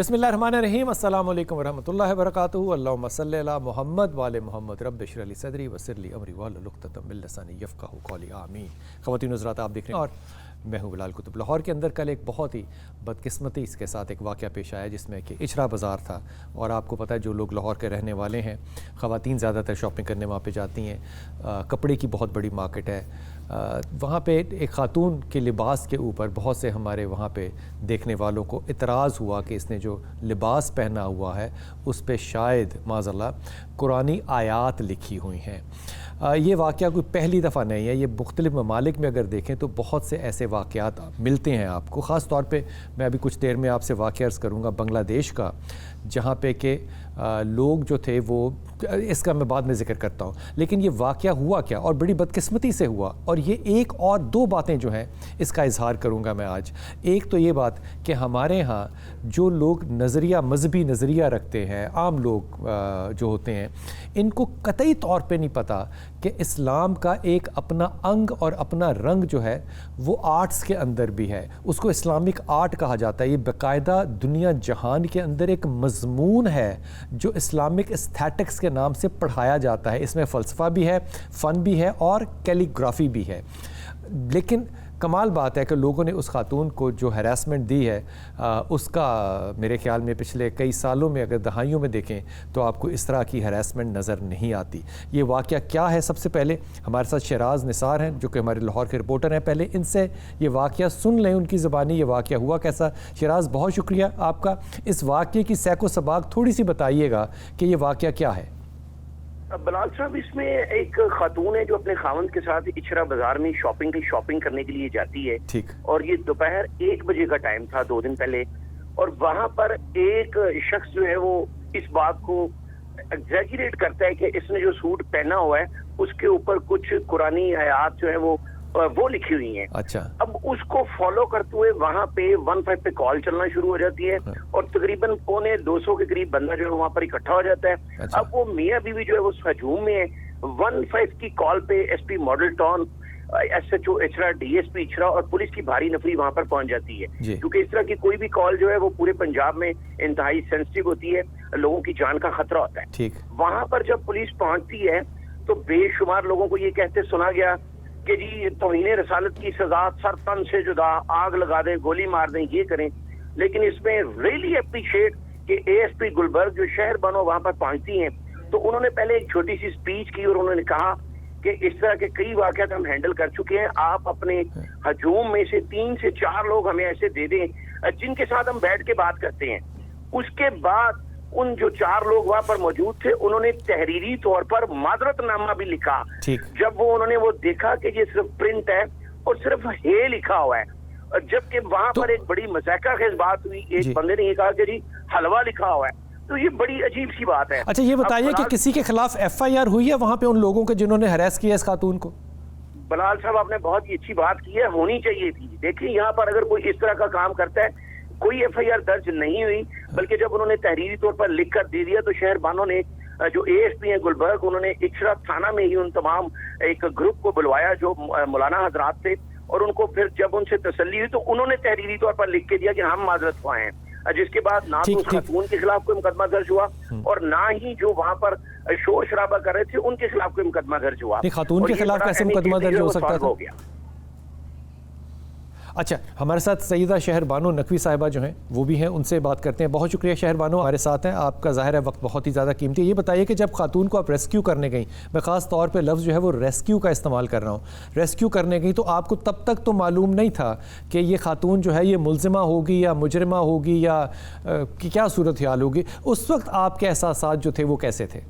بسم اللہ الرحمن الرحیم، السلام علیکم ورحمۃ اللہ وبرکاتہ۔ اللہم صلی علی محمد وآل محمد، رب اشرح لی صدری ویسر لی امری واحلل عقدۃ من لسانی یفقہوا قولی، آمین۔ خواتین و حضرات، آپ دیکھ رہے ہیں اور میں ہوں بلال کتب۔ لاہور کے اندر کل ایک بہت ہی بدقسمتی اس کے ساتھ ایک واقعہ پیش آیا جس میں کہ اچھرا بازار تھا، اور آپ کو پتہ ہے جو لوگ لاہور کے رہنے والے ہیں، خواتین زیادہ تر شاپنگ کرنے وہاں پہ جاتی ہیں، کپڑے کی بہت بڑی مارکیٹ ہے۔ وہاں پہ ایک خاتون کے لباس کے اوپر بہت سے ہمارے وہاں پہ دیکھنے والوں کو اعتراض ہوا کہ اس نے جو لباس پہنا ہوا ہے اس پہ شاید معاذ اللہ قرآنی آیات لکھی ہوئی ہیں۔ یہ واقعہ کوئی پہلی دفعہ نہیں ہے، یہ مختلف ممالک میں اگر دیکھیں تو بہت سے ایسے واقعات ملتے ہیں آپ کو۔ خاص طور پہ میں ابھی کچھ دیر میں آپ سے واقعہ عرض کروں گا بنگلہ دیش کا، جہاں پہ کہ لوگ جو تھے وہ، اس کا میں بعد میں ذکر کرتا ہوں، لیکن یہ واقعہ ہوا کیا اور بڑی بدقسمتی سے ہوا، اور یہ ایک اور دو باتیں جو ہیں اس کا اظہار کروں گا میں آج۔ ایک تو یہ بات کہ ہمارے ہاں جو لوگ مذہبی نظریہ رکھتے ہیں، عام لوگ جو ہوتے ہیں، ان کو قطعی طور پہ نہیں پتہ کہ اسلام کا ایک اپنا انگ اور اپنا رنگ جو ہے وہ آرٹس کے اندر بھی ہے، اس کو اسلامک آرٹ کہا جاتا ہے۔ یہ باقاعدہ دنیا جہان کے اندر ایک مضمون ہے جو اسلامک استھیٹکس کے نام سے پڑھایا جاتا ہے۔ اس میں فلسفہ بھی ہے، فن بھی ہے اور کیلیگرافی بھی ہے۔ لیکن کمال بات ہے کہ لوگوں نے اس خاتون کو جو ہراسمنٹ دی ہے اس کا میرے خیال میں پچھلے کئی سالوں میں اگر دہائیوں میں دیکھیں تو آپ کو اس طرح کی ہراسمنٹ نظر نہیں آتی۔ یہ واقعہ کیا ہے؟ سب سے پہلے ہمارے ساتھ شیراز نثار ہیں جو کہ ہمارے لاہور کے رپورٹر ہیں، پہلے ان سے یہ واقعہ سن لیں، ان کی زبانی یہ واقعہ ہوا کیسا۔ شیراز، بہت شکریہ آپ کا۔ اس واقعے کی سیک و سباق تھوڑی سی بتائیے گا کہ یہ واقعہ کیا ہے۔ بلال صاحب، اس میں ایک خاتون ہے جو اپنے خاوند کے ساتھ اچھرا بازار میں شاپنگ کرنے کے لیے جاتی ہے، ٹھیک، اور یہ دوپہر 1 بجے کا ٹائم تھا 2 دن پہلے، اور وہاں پر ایک شخص جو ہے وہ اس بات کو ایگزیجریٹ کرتا ہے کہ اس نے جو سوٹ پہنا ہوا ہے اس کے اوپر کچھ قرآنی آیات جو ہے وہ لکھی ہوئی ہیں۔ اچھا، اب اس کو فالو کرتے ہوئے وہاں پہ 15 پہ کال چلنا شروع ہو جاتی ہے، اور تقریباً 200 کے قریب بندہ جو ہے وہاں پر اکٹھا ہو جاتا ہے۔ اب وہ میاں بیوی جو ہے وہ ہجوم میں ہے۔ 15 کی کال پہ S P Model Town, S H O Ichhra, D S P Ichhra اور پولیس کی بھاری نفری وہاں پر پہنچ جاتی ہے، کیونکہ اس طرح کی کوئی بھی کال جو ہے وہ پورے پنجاب میں انتہائی سینسٹیو ہوتی ہے، لوگوں کی جان کا خطرہ ہوتا ہے۔ وہاں پر جب پولیس پہنچتی ہے تو بے شمار لوگوں کو یہ کہتے سنا گیا کہ جی توہین رسالت کی سزا سر تن سے جدا، آگ لگا دیں، گولی مار دیں، یہ کریں۔ لیکن اس میں ریئلی اپریشیٹ کہ اے ایس پی گلبرگ جو شہر بانو وہاں پر پہنچتی ہیں تو انہوں نے پہلے ایک چھوٹی سی سپیچ کی اور انہوں نے کہا کہ اس طرح کے کئی واقعات ہم ہینڈل کر چکے ہیں، آپ اپنے ہجوم میں سے 3 سے 4 لوگ ہمیں ایسے دے دیں جن کے ساتھ ہم بیٹھ کے بات کرتے ہیں۔ اس کے بعد ان جو 4 لوگ وہاں پر موجود تھے انہوں نے تحریری طور پر معذرت نامہ بھی لکھا۔ جب انہوں نے وہ دیکھا کہ یہ صرف پرنٹ ہے اور صرف ہے لکھا ہوا ہے، جبکہ وہاں پر ایک بڑی مذاکرہ خیز بات ہوئی، ایک بندے نے یہ کہا کہ جی حلوہ لکھا ہوا ہے، تو یہ بڑی عجیب سی بات ہے۔ اچھا، یہ بتائیے کہ کسی کے خلاف ایف آئی آر ہوئی ہے وہاں پہ ان لوگوں کے جنہوں نے ہراس کیا اس خاتون کو؟ بلال صاحب، آپ نے بہت ہی اچھی بات کی ہے، ہونی چاہیے تھی۔ دیکھیں یہاں پر اگر کوئی اس طرح کا کام کرتا ہے کوئی ایف آئی آر درج نہیں ہوئی، بلکہ جب انہوں نے تحریری طور پر لکھ کر دے دیا تو شہر بانو نے جو اے ایس پی ہیں گلبرگ، انہوں نے اچھرا تھانہ میں ہی ان تمام ایک گروپ کو بلوایا جو مولانا حضرات تھے، اور ان کو پھر جب ان سے تسلی ہوئی تو انہوں نے تحریری طور پر لکھ کے دیا کہ ہم معذرت خواہ ہیں، جس کے بعد نہ تو اس خاتون کے خلاف کوئی مقدمہ درج ہوا اور نہ ہی جو وہاں پر شور شرابہ کر رہے تھے ان کے خلاف کوئی مقدمہ درج ہوا۔ خاتون کے خلاف کیسے مقدمہ درج ہو سکتا تھا؟ اچھا، ہمارے ساتھ سیدہ شہر بانو نقوی صاحبہ جو ہیں وہ بھی ہیں، ان سے بات کرتے ہیں۔ بہت شکریہ شہر بانو، ہمارے ساتھ ہیں، آپ کا ظاہر ہے وقت بہت ہی زیادہ قیمتی ہے۔ یہ بتائیے کہ جب خاتون کو آپ ریسکیو کرنے گئیں، میں خاص طور پہ لفظ جو ہے وہ ریسکیو کا استعمال کر رہا ہوں، ریسکیو کرنے گئیں تو آپ کو تب تک تو معلوم نہیں تھا کہ یہ خاتون جو ہے یہ ملزمہ ہوگی یا مجرمہ ہوگی یا کیا صورتحال ہوگی؟ اس وقت آپ کے احساسات جو تھے وہ کیسے تھے؟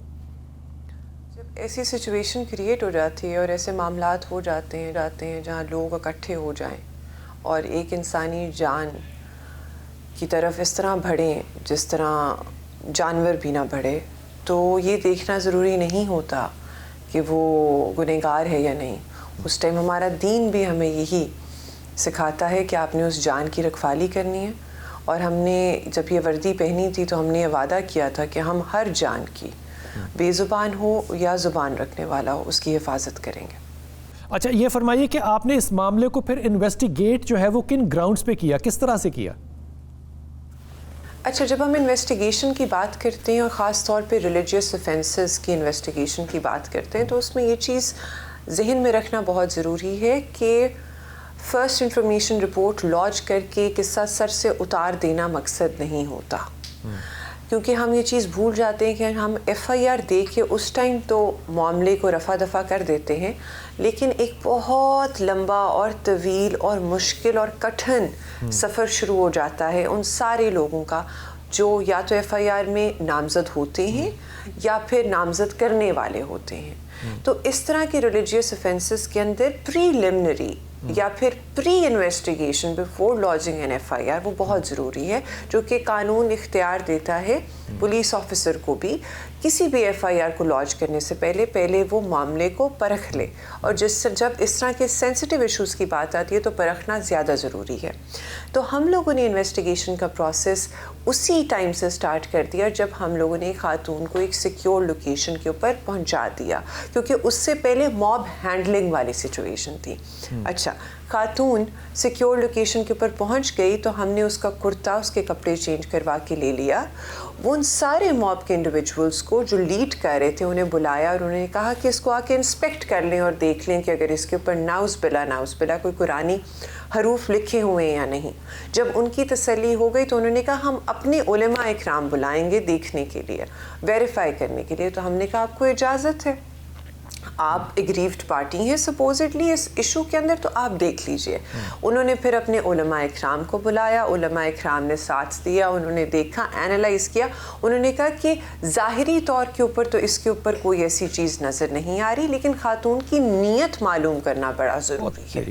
جب ایسی سچویشن کریٹ ہو جاتی ہے اور ایسے معاملات ہو جاتے ہیں جہاں لوگ اکٹھے ہو جائیں اور ایک انسانی جان کی طرف اس طرح بڑھیں جس طرح جانور بھی نہ بڑھے، تو یہ دیکھنا ضروری نہیں ہوتا کہ وہ گنہگار ہے یا نہیں۔ اس ٹائم ہمارا دین بھی ہمیں یہی سکھاتا ہے کہ آپ نے اس جان کی رکھوالی کرنی ہے، اور ہم نے جب یہ وردی پہنی تھی تو ہم نے یہ وعدہ کیا تھا کہ ہم ہر جان کی، بے زبان ہو یا زبان رکھنے والا ہو، اس کی حفاظت کریں گے۔ اچھا، یہ فرمائیے کہ آپ نے اس معاملے کو پھر انویسٹیگیٹ جو ہے وہ کن گراؤنڈز پہ کیا، کس طرح سے کیا؟ اچھا، جب ہم انویسٹیگیشن کی بات کرتے ہیں اور خاص طور پہ ریلیجیس افینسز کی انویسٹیگیشن کی بات کرتے ہیں تو اس میں یہ چیز ذہن میں رکھنا بہت ضروری ہے کہ فرسٹ انفارمیشن رپورٹ لانچ کر کے قصہ سر سے اتار دینا مقصد نہیں ہوتا، کیونکہ ہم یہ چیز بھول جاتے ہیں کہ ہم ایف آئی آر دے کے اس ٹائم تو معاملے کو رفع دفع کر دیتے ہیں، لیکن ایک بہت لمبا اور طویل اور مشکل اور کٹھن سفر شروع ہو جاتا ہے ان سارے لوگوں کا جو یا تو ایف آئی آر میں نامزد ہوتے ہیں یا پھر نامزد کرنے والے ہوتے ہیں. تو اس طرح کے ریلیجیس افینسز کے اندر پریلیمنری یا پھر pre investigation before launching an F I R وہ بہت ضروری ہے، جو کہ قانون اختیار دیتا ہے پولیس آفیسر کو بھی کسی بھی ایف آئی آر کو لانچ کرنے سے پہلے وہ معاملے کو پرکھ لے، اور جب اس طرح کے سینسٹیو ایشوز کی بات آتی ہے تو پرکھنا زیادہ ضروری ہے. تو ہم لوگوں نے انویسٹیگیشن کا پروسیس اسی ٹائم سے سٹارٹ کر دیا جب ہم لوگوں نے خاتون کو ایک سیکیور لوکیشن کے اوپر پہنچا دیا، کیونکہ اس سے پہلے موب ہینڈلنگ والی سچویشن تھی. اچھا، خاتون سیکیور لوکیشن کے اوپر پہنچ گئی تو ہم نے اس کا کرتا، اس کے کپڑے چینج کروا کے لے لیا. وہ ان سارے موب کے انڈیویجولس کو جو لیڈ کر رہے تھے انہیں بلایا اور انہوں نے کہا کہ اس کو آ کے انسپیکٹ کر لیں اور دیکھ لیں کہ اگر اس کے اوپر ناؤز بلا کوئی قرآنی حروف لکھے ہوئے ہیں یا نہیں. جب ان کی تسلی ہو گئی تو انہوں نے کہا ہم اپنے علماء اکرام بلائیں گے دیکھنے کے لیے، ویریفائی کرنے کے لیے. تو ہم نے کہا آپ کو اجازت ہے، آپ اگریوڈ پارٹی ہیں سپوزٹلی اس ایشو کے اندر، تو آپ دیکھ لیجئے. انہوں نے پھر اپنے علماء اکرام کو بلایا، علماء اکرام نے ساتھ دیا، انہوں نے دیکھا، اینالائز کیا. انہوں نے کہا کہ ظاہری طور کے اوپر تو اس کے اوپر کوئی ایسی چیز نظر نہیں آ رہی، لیکن خاتون کی نیت معلوم کرنا بڑا ضروری ہے.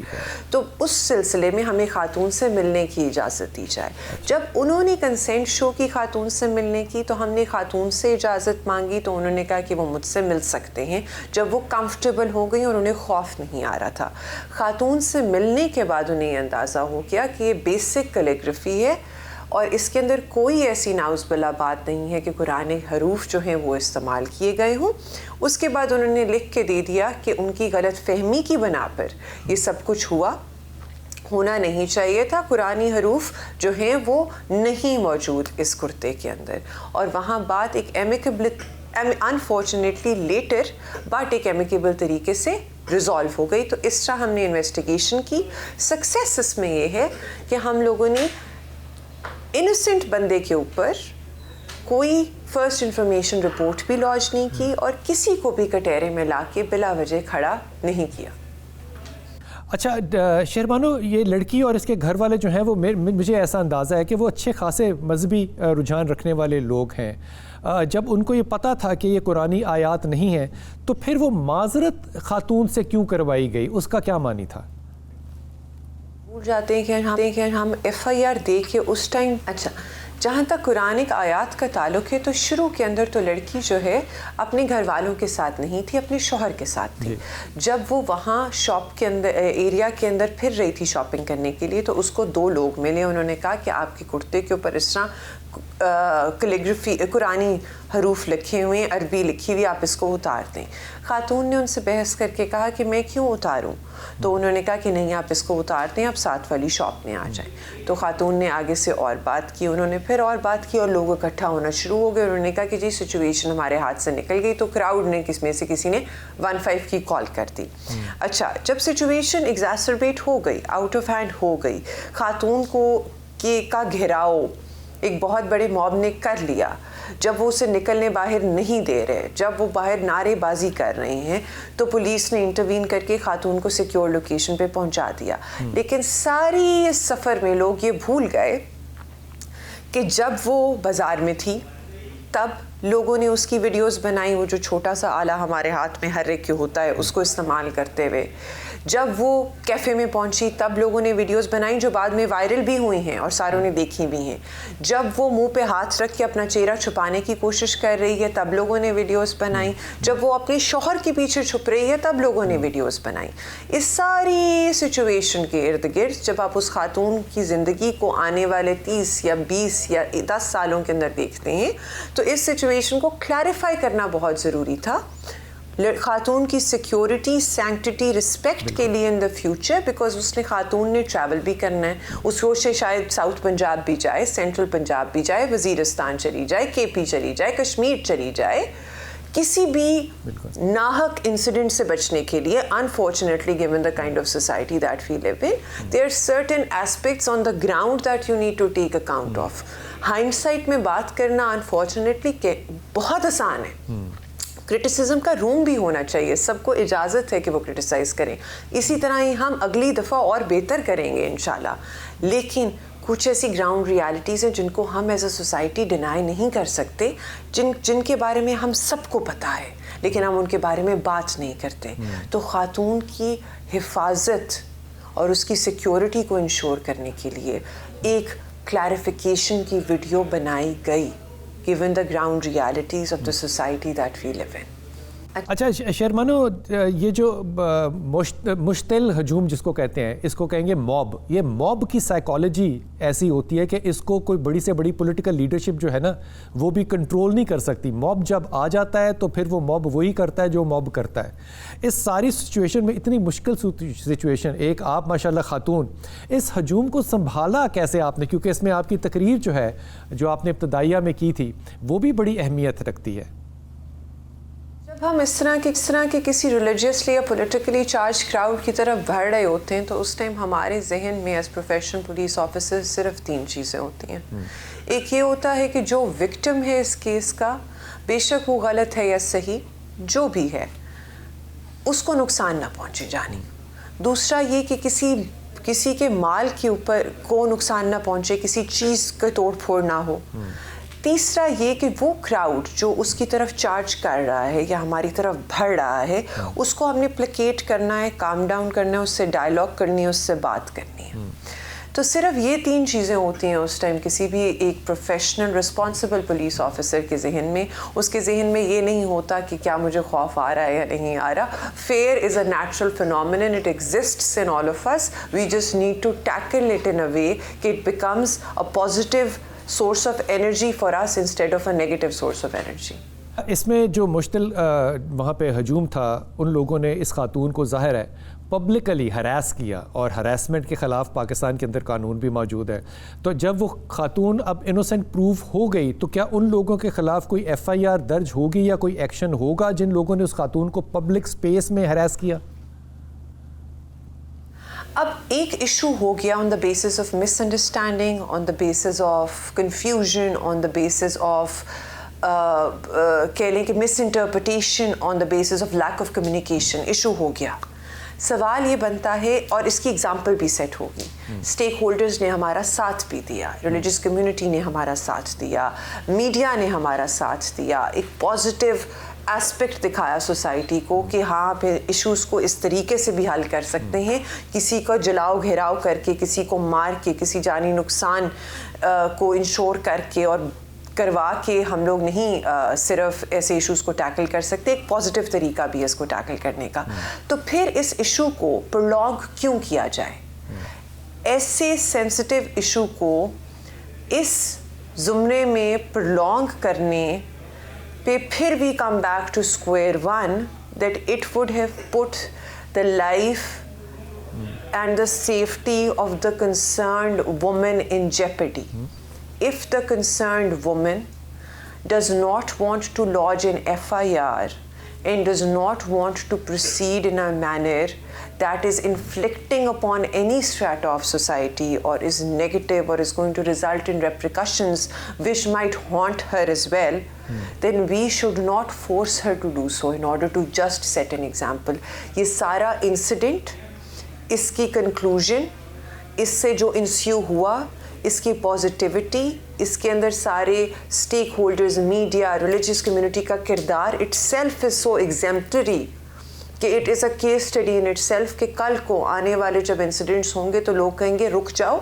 تو اس سلسلے میں ہمیں خاتون سے ملنے کی اجازت دی جائے. جب انہوں نے کنسینٹ شو کی خاتون سے ملنے کی تو ہم نے خاتون سے اجازت مانگی، تو انہوں نے کہا کہ وہ مجھ سے مل سکتے ہیں. جب وہ کمفرٹیبل ہو گئی اور انہیں خوف نہیں آ رہا تھا، خاتون سے ملنے کے بعد انہیں اندازہ ہو گیا کہ یہ بیسک کیلیگرافی ہے اور اس کے اندر کوئی ایسی ناؤز بلا بات نہیں ہے کہ قرآن حروف جو ہیں وہ استعمال کیے گئے ہوں. اس کے بعد انہوں نے لکھ کے دے دیا کہ ان کی غلط فہمی کی بنا پر یہ سب کچھ ہونا نہیں چاہیے تھا. قرآنی حروف جو ہیں وہ نہیں موجود اس کرتے کے اندر، اور وہاں بات ایک انفارچونیٹلی لیٹر بٹ ایک ایمیکیبل طریقے سے ریزالو ہو گئی. تو اس طرح ہم نے انویسٹیگیشن کی. سکسیس اس میں یہ ہے کہ ہم لوگوں نے انوسینٹ بندے کے اوپر کوئی فرسٹ انفارمیشن رپورٹ بھی لانچ نہیں کی اور کسی کو بھی کٹہرے میں لا کے بلا وجہ کھڑا نہیں کیا. اچھا شہربانو، یہ لڑکی اور اس کے گھر والے جو ہیں وہ مجھے ایسا اندازہ ہے کہ وہ اچھے خاصے مذہبی رجحان رکھنے والے لوگ ہیں. جب ان کو یہ پتہ تھا کہ یہ قرآنی آیات نہیں ہیں تو پھر وہ معذرت خاتون سے کیوں کروائی گئی؟ اس کا کیا معنی تھا؟ بھول جاتے ہیں کہ ہم ایف آئی آر دے کے اس ٹائم. اچھا، جہاں تک قرآنک آیات کا تعلق ہے تو شروع کے اندر تو لڑکی جو ہے اپنے گھر والوں کے ساتھ نہیں تھی، اپنے شوہر کے ساتھ تھی. جب وہ وہاں شاپ کے اندر ایریا کے اندر پھر رہی تھی شاپنگ کرنے کے لیے تو اس کو 2 لوگ ملے. انہوں نے کہا کہ آپ کے کرتے کے اوپر اس طرح کیلیگرافی قرآنی حروف لکھے ہوئے ہیں، عربی لکھی ہوئی، آپ اس کو اتار دیں. خاتون نے ان سے بحث کر کے کہا کہ میں کیوں اتاروں؟ تو انہوں نے کہا کہ نہیں، آپ اس کو اتار دیں، آپ ساتھ والی شاپ میں آ جائیں. تو خاتون نے آگے سے اور بات کی، انہوں نے پھر اور بات کی اور لوگ اکٹھا ہونا شروع ہو گئے. انہوں نے کہا کہ جی سچویشن ہمارے ہاتھ سے نکل گئی. تو کراؤڈ نے کسی نے 15 کی کال کر دی. اچھا، جب سچویشن ایگزاسربیٹ ہو گئی، آؤٹ آف ہینڈ ہو گئی، خاتون کا گھیراؤ ایک بہت بڑے موب نے کر لیا. جب وہ اسے نکلنے باہر نہیں دے رہے، جب وہ باہر نعرے بازی کر رہے ہیں تو پولیس نے انٹروین کر کے خاتون کو سیکیور لوکیشن پہ پہنچا دیا. لیکن ساری اس سفر میں لوگ یہ بھول گئے کہ جب وہ بازار میں تھی تب لوگوں نے اس کی ویڈیوز بنائی، وہ جو چھوٹا سا آلہ ہمارے ہاتھ میں ہر ایک کے ہوتا ہے اس کو استعمال کرتے ہوئے. جب وہ کیفے میں پہنچی تب لوگوں نے ویڈیوز بنائی جو بعد میں وائرل بھی ہوئی ہیں اور ساروں نے دیکھی بھی ہیں. جب وہ منہ پہ ہاتھ رکھ کے اپنا چہرہ چھپانے کی کوشش کر رہی ہے تب لوگوں نے ویڈیوز بنائی. جب وہ اپنے شوہر کے پیچھے چھپ رہی ہے تب لوگوں نے ویڈیوز بنائی. اس ساری سچویشن کے ارد گرد جب آپ اس خاتون کی زندگی کو آنے والے 30 یا 20 یا 10 سالوں کے اندر دیکھتے ہیں تو اس سچویشن کو کلیریفائی کرنا بہت ضروری تھا. خاتون کی سیکیورٹی سینکٹیٹی رسپیکٹ کے لیے ان دا فیوچر, بیکاز اس نے خاتون نے ٹریول بھی کرنا ہے, اس کو سے شاید ساؤتھ پنجاب بھی جائے, سینٹرل پنجاب بھی جائے, وزیرستان چلی جائے, کے پی چلی جائے, کشمیر چلی جائے, کسی بھی ناحق انسیڈنٹ سے بچنے کے لیے. unfortunately given the kind of society that we live in, there are certain aspects on the ground that you need to take account of. hindsight میں بات کرنا unfortunately بہت آسان ہے. کرٹیسزم کا روم بھی ہونا چاہیے, سب کو اجازت ہے کہ وہ کرٹیسائز کریں, اسی طرح ہی ہم اگلی دفعہ اور بہتر کریں گے انشاءاللہ. لیکن کچھ ایسی گراؤنڈ ریالٹیز ہیں جن کو ہم ایز اے سوسائٹی ڈینائی نہیں کر سکتے, جن کے بارے میں ہم سب کو پتہ ہے لیکن ہم ان کے بارے میں بات نہیں کرتے. تو خاتون کی حفاظت اور اس کی سیکیورٹی کو انشور کرنے کے لیے ایک کلیریفیکیشن کی ویڈیو بنائی گئی, given the ground realities of the society that we live in. اچھا شیرمانو, یہ جو مشتعل ہجوم جس کو کہتے ہیں, اس کو کہیں گے موب. یہ موب کی سائیکالوجی ایسی ہوتی ہے کہ اس کو کوئی بڑی سے بڑی پولیٹیکل لیڈرشپ جو ہے نا وہ بھی کنٹرول نہیں کر سکتی. موب جب آ جاتا ہے تو پھر وہ موب وہی کرتا ہے جو موب کرتا ہے. اس ساری سچویشن میں, اتنی مشکل سچویشن, ایک آپ ماشاءاللہ خاتون, اس ہجوم کو سنبھالا کیسے آپ نے؟ کیونکہ اس میں آپ کی تقریر جو ہے جو آپ نے ابتدائیہ میں کی تھی وہ بھی بڑی اہمیت رکھتی ہے. ہم اس طرح کے کسی ریلیجیسلی یا پولیٹیکلی چارج کراؤڈ کی طرف بڑھ رہے ہوتے ہیں تو اس ٹائم ہمارے ذہن میں ایز پروفیشنل پولیس آفیسر صرف 3 چیزیں ہوتی ہیں. ایک یہ ہوتا ہے کہ جو وکٹم ہے اس کیس کا, بے شک وہ غلط ہے یا صحیح جو بھی ہے, اس کو نقصان نہ پہنچے جانی. دوسرا یہ کہ کسی کے مال کے اوپر کو نقصان نہ پہنچے, کسی چیز کا توڑ پھوڑ نہ ہو. تیسرا یہ کہ وہ کراؤڈ جو اس کی طرف چارج کر رہا ہے یا ہماری طرف بڑھ رہا ہے اس کو ہم نے پلیکیٹ کرنا ہے, کام ڈاؤن کرنا ہے, اس سے ڈائلاگ کرنی ہے, اس سے بات کرنی ہے. تو صرف یہ 3 چیزیں ہوتی ہیں اس ٹائم کسی بھی ایک پروفیشنل رسپانسبل پولیس آفیسر کے ذہن میں. اس کے ذہن میں یہ نہیں ہوتا کہ کیا مجھے خوف آ رہا ہے یا نہیں آ رہا. Fear is a natural phenomenon, it exists in all of us. We just need to tackle it in a way that it becomes a positive source of energy for us instead of a negative source of energy. اس میں جو مشتعل وہاں پہ ہجوم تھا, ان لوگوں نے اس خاتون کو ظاہر ہے پبلکلی ہراس کیا, اور ہراسمنٹ کے خلاف پاکستان کے اندر قانون بھی موجود ہے. تو جب وہ خاتون اب انوسنٹ پروف ہو گئی تو کیا ان لوگوں کے خلاف کوئی FIR درج ہوگی یا کوئی ایکشن ہوگا جن لوگوں نے اس خاتون کو پبلک سپیس میں ہراس کیا؟ اب ایک ایشو ہو گیا on the basis of misunderstanding, on the basis of confusion, on the basis of کہہ لیں کہ misinterpretation, on the basis of lack of communication. Issue ہو گیا. سوال یہ بنتا ہے, اور اس کی ایگزامپل بھی سیٹ ہوگی, اسٹیک ہولڈرز نے ہمارا ساتھ بھی دیا, ریلیجس کمیونٹی نے ہمارا ساتھ دیا, میڈیا نے ہمارا ساتھ دیا, ایک پازیٹیو ایسپیکٹ دکھایا سوسائٹی کو کہ ہاں پھر ایشوز کو اس طریقے سے بھی حل کر سکتے ہیں, کسی کو جلاؤ گھیراؤ کر کے, کسی کو مار کے, کسی جانی نقصان کو انشور کر کے اور کروا کے ہم لوگ نہیں صرف ایسے ایشوز کو ٹیکل کر سکتے, ایک پازیٹیو طریقہ بھی ہے اس کو ٹیکل کرنے کا. تو پھر اس ایشو کو پرولونگ کیوں کیا جائے؟ ایسے سینسٹیو ایشو کو اس زمرے میں پرولونگ کرنے پہ پھر we come back to square one that it would have put the life and the safety of the concerned woman in jeopardy. If the concerned woman does not want to lodge an FIR and does not want to proceed in a manner that is inflicting upon any strata of society or is negative or is going to result in repercussions which might haunt her as well, then we should not force her to do so in order to just set an example. یہ سارا incident, اس کی conclusion, اس سے جو ensued ہوا, اس کی positivity, اس کے اندر سارے stake holders, media, religious community کا کردار اٹ سیلف از سو ایگزیمپلری کہ it is a case study in it self کہ کل کو آنے والے جب انسیڈنٹس ہوں گے تو لوگ کہیں گے رک جاؤ,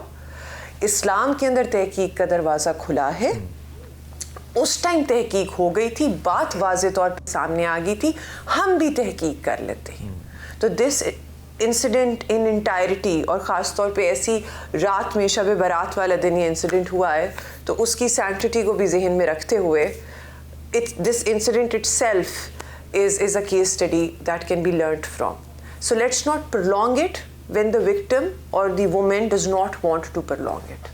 اسلام کے اندر تحقیق کا دروازہ کھلا ہے. اس ٹائم تحقیق ہو گئی تھی, بات واضح طور پہ سامنے آ گئی تھی, ہم بھی تحقیق کر لیتے ہیں. تو دس انسیڈنٹ ان انٹائرٹی, اور خاص طور پہ ایسی رات میں شب برات والا دن یہ انسیڈنٹ ہوا ہے تو اس کی سینکٹیٹی کو بھی ذہن میں رکھتے ہوئے this incident it self is a case study that can be learnt from. So let's not prolong it when the victim or the woman does not want to prolong it.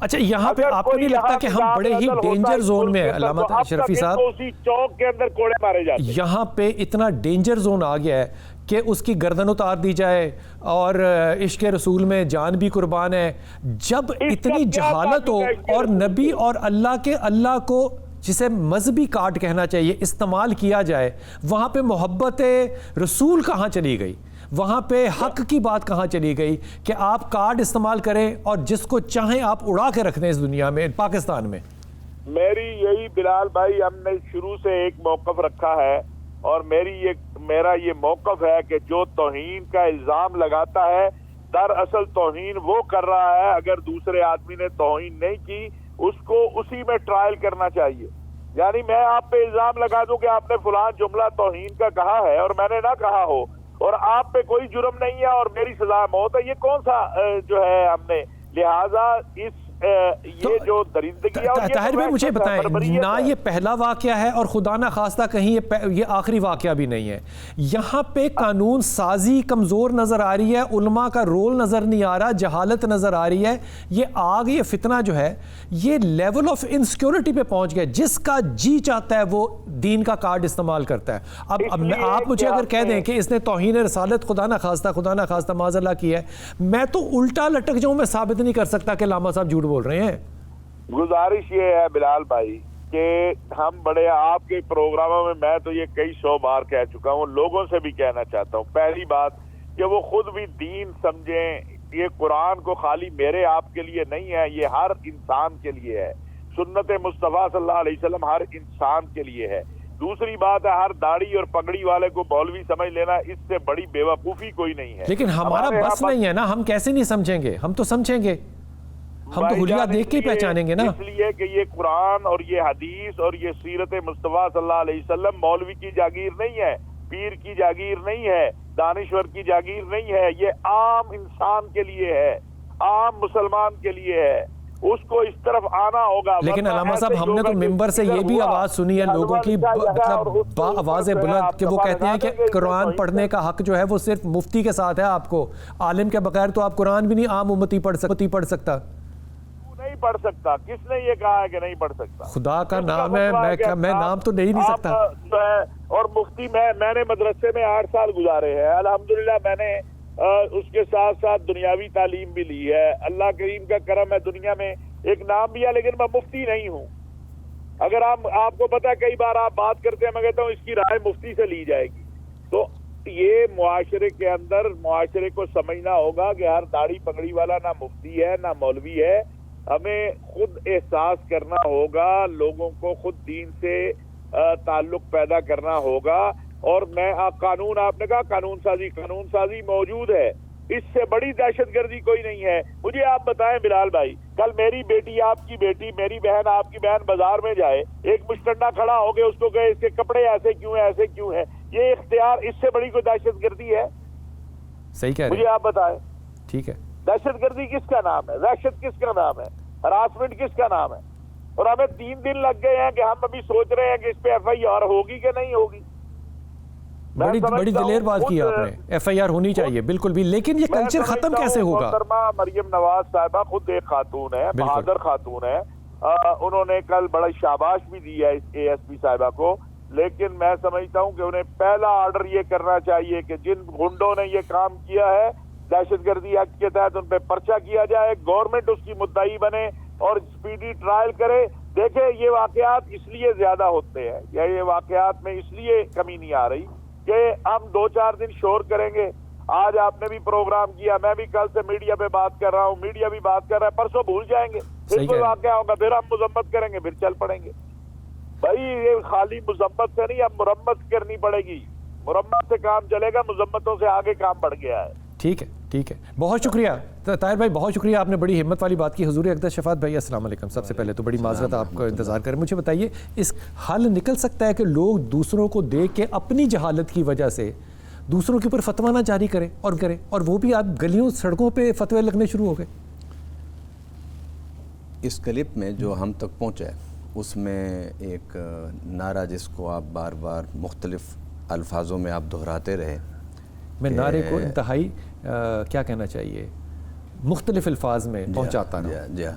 اچھا یہاں پہ آپ کو نہیں لگتا کہ ہم بڑے ہی ڈینجر زون میں ہیں علامہ شرفی صاحب؟ اسی چوک کے اندر کوڑے مارے جاتے ہیں. یہاں پہ اتنا ڈینجر زون آ گیا ہے کہ اس کی گردن اتار دی جائے اور عشق رسول میں جان بھی قربان ہے. جب اتنی جہالت ہو اور نبی اور اللہ کو جسے مذہبی کارڈ کہنا چاہیے استعمال کیا جائے، وہاں پہ محبت رسول کہاں چلی گئی؟ وہاں پہ حق کی بات کہاں چلی گئی کہ آپ کارڈ استعمال کریں اور جس کو چاہیں آپ اڑا کے رکھ دیں اس دنیا میں، پاکستان میں؟ میری یہی بلال بھائی، ہم نے شروع سے ایک موقف رکھا ہے اور میرا یہ موقف ہے کہ جو توہین کا الزام لگاتا ہے دراصل توہین وہ کر رہا ہے. اگر دوسرے آدمی نے توہین نہیں کی اس کو اسی میں ٹرائل کرنا چاہیے. یعنی میں آپ پہ الزام لگا دوں کہ آپ نے فلان جملہ توہین کا کہا ہے اور میں نے نہ کہا ہو اور آپ پہ کوئی جرم نہیں ہے اور میری سزا موت ہے، یہ کون سا جو ہے ہم نے. لہٰذا یہ جو درندگی ہے. طاہر بھائی مجھے بتائیں، نہ یہ پہلا واقعہ ہے اور خدا نہ خواستہ کہیں یہ آخری واقعہ بھی نہیں ہے. یہاں پہ قانون سازی کمزور نظر آ رہی ہے، علماء کا رول نظر نہیں آ رہا، جہالت نظر آ رہی ہے. یہ آگ، یہ فتنہ جو ہے یہ لیول آف انسیکیورٹی پہ پہنچ گیا. جس کا جی چاہتا ہے وہ دین کا کارڈ استعمال کرتا ہے. اب آپ مجھے اگر کہہ دیں کہ اس نے توہین رسالت خدا نہ خواستہ معاذ اللہ کی ہے، میں تو الٹا لٹک جاؤں، میں ثابت نہیں کر سکتا کہ علامہ صاحب جھوٹ بول رہے ہیں. گزارش یہ ہے بلال بھائی کہ ہم بڑے آپ کے پروگراموں میں تو یہ کئی 100 بار کہہ چکا ہوں، لوگوں سے بھی کہنا چاہتا ہوں. پہلی بات کہ وہ خود بھی دین سمجھیں. یہ قرآن کو خالی میرے آپ کے لیے نہیں ہے، یہ ہر انسان کے لیے ہے. سنت مصطفیٰ صلی اللہ علیہ وسلم ہر انسان کے لیے ہے. دوسری بات ہے ہر داڑھی اور پگڑی والے کو مولوی سمجھ لینا، اس سے بڑی بیوقوفی کوئی نہیں ہے. لیکن ہمارا بس نہیں ہے نا، ہم کیسے نہیں سمجھیں گے؟ ہم تو سمجھیں گے، ہم تو حلیہ دیکھ کے پہچانیں گے نا. اس لیے کہ یہ قرآن اور یہ حدیث اور یہ سیرت مصطفیٰ صلی اللہ علیہ وسلم مولوی کی جاگیر نہیں ہے، پیر کی جاگیر نہیں ہے، دانشور کی جاگیر نہیں ہے. یہ عام انسان کے لیے ہے، عام مسلمان کے لیے ہے. اس کو اس طرف آنا ہوگا. لیکن علامہ صاحب ہم نے تو ممبر سے یہ بھی آواز سنی ہے لوگوں کی، مطلب با آواز بلند، کہ وہ کہتے ہیں کہ قرآن پڑھنے کا حق جو ہے وہ صرف مفتی کے ساتھ ہے. آپ کو عالم کے بغیر تو آپ قرآن بھی نہیں عام امتی پڑھ سکتا. نہیں پڑھ سکتا. کس نے یہ کہا ہے کہ نہیں پڑھ سکتا؟ خدا کا نام ہے، میں نام تو نہیں سکتا. اور مفتی میں نے مدرسے میں 8 سال گزارے ہیں الحمدللہ. میں نے اس کے ساتھ ساتھ دنیاوی تعلیم بھی لی ہے. اللہ کریم کا کرم ہے، دنیا میں ایک نام بھی ہے، لیکن میں مفتی نہیں ہوں. اگر آپ کو پتا ہے کئی بار آپ بات کرتے ہیں، میں کہتا ہوں اس کی رائے مفتی سے لی جائے گی. تو یہ معاشرے کے اندر معاشرے کو سمجھنا ہوگا کہ ہر داڑھی پگڑی والا نہ مفتی ہے نہ مولوی ہے. ہمیں خود احساس کرنا ہوگا، لوگوں کو خود دین سے تعلق پیدا کرنا ہوگا. اور میں قانون، آپ نے کہا قانون سازی موجود ہے. اس سے بڑی دہشت گردی کوئی نہیں ہے. مجھے آپ بتائیں بلال بھائی، کل میری بیٹی آپ کی بیٹی، میری بہن آپ کی بہن بازار میں جائے، ایک مشٹنڈا کھڑا ہو گئے، اس کو کہے اس کے کپڑے ایسے کیوں ہیں، یہ اختیار اس سے بڑی کوئی دہشت گردی ہے؟ صحیح کہہ رہے ہیں. مجھے آپ بتائیں. ٹھیک ہے، دہشت گردی کس کا نام ہے؟ دہشت کس کا نام ہے؟ ہراسمنٹ کس کا نام ہے؟ اور ہمیں 3 دن لگ گئے ہیں کہ ہم ابھی سوچ رہے ہیں کہ اس پہ FIR ہوگی کہ نہیں ہوگی. بڑی دلیر بات کی آپ نے. FIR ہونی چاہیے بالکل بھی، لیکن یہ کلچر ختم کیسے ہوگا؟ محترمہ مریم نواز صاحبہ خود ایک خاتون ہے، بہادر خاتون ہے. انہوں نے کل بڑا شاباش بھی دی ہے اس ASP صاحبہ کو. لیکن میں سمجھتا ہوں کہ انہیں پہلا آرڈر یہ کرنا چاہیے کہ جن گنڈوں نے یہ کام کیا ہے دہشت گردی ایکٹ کے تحت ان پہ پرچہ کیا جائے، گورنمنٹ اس کی مدعی بنے اور اسپیڈی ٹرائل کرے. دیکھیں یہ واقعات اس لیے زیادہ ہوتے ہیں، یا یہ واقعات میں اس لیے کمی نہیں آ رہی کہ ہم 2-4 دن شور کریں گے. آج آپ نے بھی پروگرام کیا، میں بھی کل سے میڈیا پہ بات کر رہا ہوں، میڈیا بھی بات کر رہا ہے، پرسوں بھول جائیں گے، پھر کوئی واقعہ ہوگا، پھر ہم مذمت کریں گے، پھر چل پڑیں گے. بھائی یہ خالی مذمت سے نہیں، اب مرمت کرنی پڑے گی. مرمت سے کام چلے گا، مذمتوں سے آگے کام بڑھ گیا ہے. ٹھیک ہے. بہت شکریہ طاہر بھائی، بہت شکریہ، آپ نے بڑی ہمت والی بات کی. حضور اقدس شفاعت بھائی السلام علیکم. سب سے پہلے تو بڑی معذرت آپ کو انتظار کریں. مجھے بتائیے اس حل نکل سکتا ہے کہ لوگ دوسروں کو دیکھ کے اپنی جہالت کی وجہ سے دوسروں کے اوپر فتویٰ نہ جاری کریں اور وہ بھی آپ گلیوں سڑکوں پہ فتوے لگنے شروع ہو گئے؟ اس کلپ میں جو ہم تک پہنچا ہے اس میں ایک نعرہ جس کو آپ بار بار مختلف الفاظوں میں آپ دہراتے رہے. میں نعرے کو انتہائی کیا کہنا چاہیے مختلف الفاظ میں پہنچاتا رہا. جی ہاں.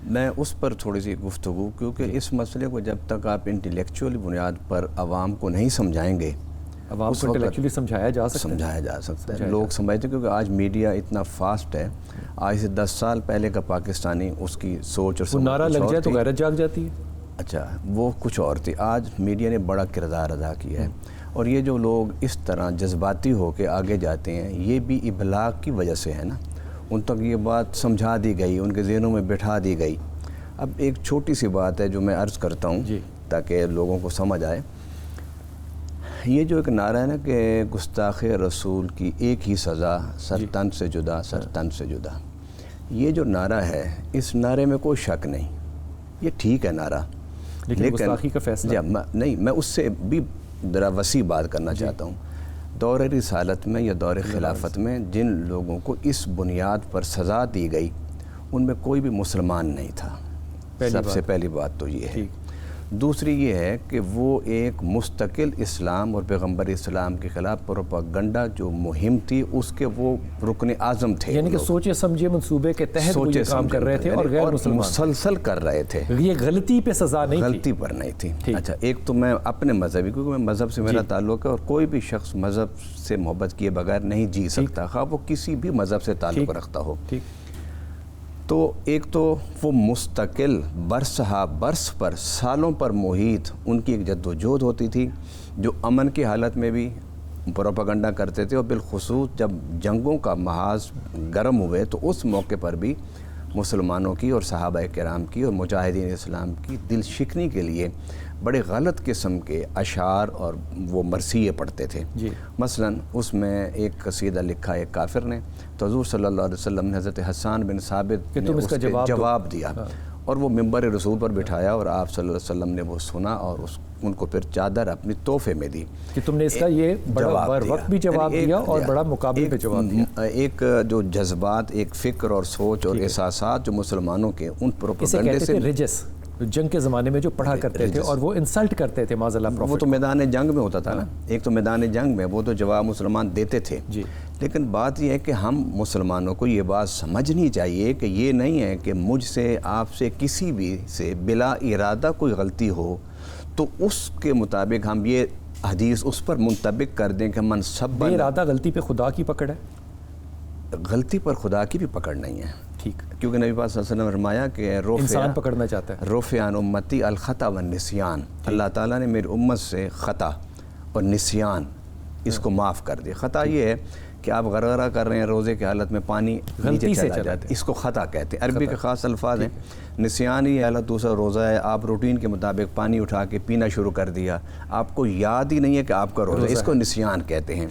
میں اس پر تھوڑی سی گفتگو، کیونکہ اس مسئلے کو جب تک آپ انٹلیکچوئل بنیاد پر عوام کو نہیں سمجھائیں گے، عوام کو انٹلیکچولی سمجھایا جا سکتا ہے، لوگ سمجھتے ہیں، کیونکہ آج میڈیا اتنا فاسٹ ہے. آج سے 10 سال پہلے کا پاکستانی اس کی سوچ اور وہ نعرہ لگ جائے تو غیرت جاگ جاتی ہے. اچھا، وہ کچھ اور تھی. آج میڈیا نے بڑا کردار ادا کیا ہے، اور یہ جو لوگ اس طرح جذباتی ہو کے آگے جاتے ہیں، یہ بھی ابلاغ کی وجہ سے ہے نا. ان تک یہ بات سمجھا دی گئی، ان کے ذہنوں میں بٹھا دی گئی. اب ایک چھوٹی سی بات ہے جو میں عرض کرتا ہوں تاکہ لوگوں کو سمجھ آئے. یہ جو ایک نعرہ ہے نا کہ گستاخ رسول کی ایک ہی سزا، سر تن سے جدا، سر تن سے جدا، یہ جو نعرہ ہے، اس نعرے میں کوئی شک نہیں، یہ ٹھیک ہے نعرہ، لیکن گستاخی کا فیصلہ نہیں. میں اس سے بھی ذرا وسیع بات کرنا چاہتا ہوں. دور رسالت میں یا دور خلافت میں جن لوگوں کو اس بنیاد پر سزا دی گئی، ان میں کوئی بھی مسلمان نہیں تھا. سب سے پہلی بات تو یہ ہے. دوسری یہ ہے کہ وہ ایک مستقل اسلام اور پیغمبر اسلام کے خلاف پروپیگنڈا جو مہم تھی، اس کے وہ رکن اعظم تھے. یعنی کہ سوچے سمجھے منصوبے کے تحت وہ یہ کام کر رہے تھے اور غیر مسلمان مسلسل کر رہے تھے. یہ غلطی پہ سزا نہیں تھی، غلطی پر نہیں تھی. اچھا، ایک تو میں اپنے مذہبی، کیونکہ میں مذہب سے میرا تعلق ہے، اور کوئی بھی شخص مذہب سے محبت کیے بغیر نہیں جی سکتا، خواہ وہ کسی بھی مذہب سے تعلق رکھتا ہو. تو ایک تو وہ مستقل برس ہا برس پر سالوں پر محیط ان کی ایک جد و جہد ہوتی تھی، جو امن کی حالت میں بھی پروپیگنڈا کرتے تھے، اور بالخصوص جب جنگوں کا محاذ گرم ہوئے تو اس موقع پر بھی مسلمانوں کی اور صحابہ کرام کی اور مجاہدین اسلام کی دل شکنی کے لیے بڑے غلط قسم کے اشعار اور وہ مرثیے پڑھتے تھے. مثلا اس میں ایک قصیدہ لکھا ایک کافر نے، تو حضور صلی اللہ علیہ وسلم نے حضرت حسان بن ثابت نے اس کا جواب دیا، اور وہ منبر رسول پر بٹھایا، اور آپ صلی اللہ علیہ وسلم نے وہ سنا اور ان کو پھر چادر اپنی تحفے میں دی کہ تم نے اس کا یہ بڑا وقت بھی جواب دیا اور بڑا مقابل پہ جواب دیا. ایک جو جذبات، ایک فکر اور سوچ اور احساسات جو مسلمانوں کے ان پروپیگنڈے سے ریجس جنگ کے زمانے میں جو پڑھا کرتے تھے اور وہ انسلٹ کرتے تھے معاذ اللہ پروفٹ، وہ تو میدان جنگ میں ہوتا تھا نا. ایک تو میدان جنگ میں وہ تو جواب مسلمان دیتے تھے. لیکن بات یہ ہے کہ ہم مسلمانوں کو یہ بات سمجھنی چاہیے کہ یہ نہیں ہے کہ مجھ سے، آپ سے، کسی بھی سے بلا ارادہ کوئی غلطی ہو تو اس کے مطابق ہم یہ حدیث اس پر منطبق کر دیں کہ من سب بے ارادہ غلطی پہ خدا کی پکڑ ہے. غلطی پر خدا کی بھی پکڑ نہیں ہے. ٹھیک، کیونکہ نبی پاک صلی اللہ علیہ وسلم نے فرمایا کہ انسان پکڑنا چاہتا ہے، رفع عن امتی الخطا والنسیان، اللہ تعالیٰ نے میری امت سے خطا اور نسیان اس کو معاف کر دیا. خطا یہ ہے کہ آپ غرغرہ کر رہے ہیں روزے کی حالت میں، پانی نیچے چلا جاتا ہے، اس کو خطا کہتے ہیں. عربی کے خاص الفاظ ہیں. نسیان یہ حالت دوسرا روزہ ہے، آپ روٹین کے مطابق پانی اٹھا کے پینا شروع کر دیا، آپ کو یاد ہی نہیں ہے کہ آپ کا روزہ، اس کو نسیان کہتے ہیں.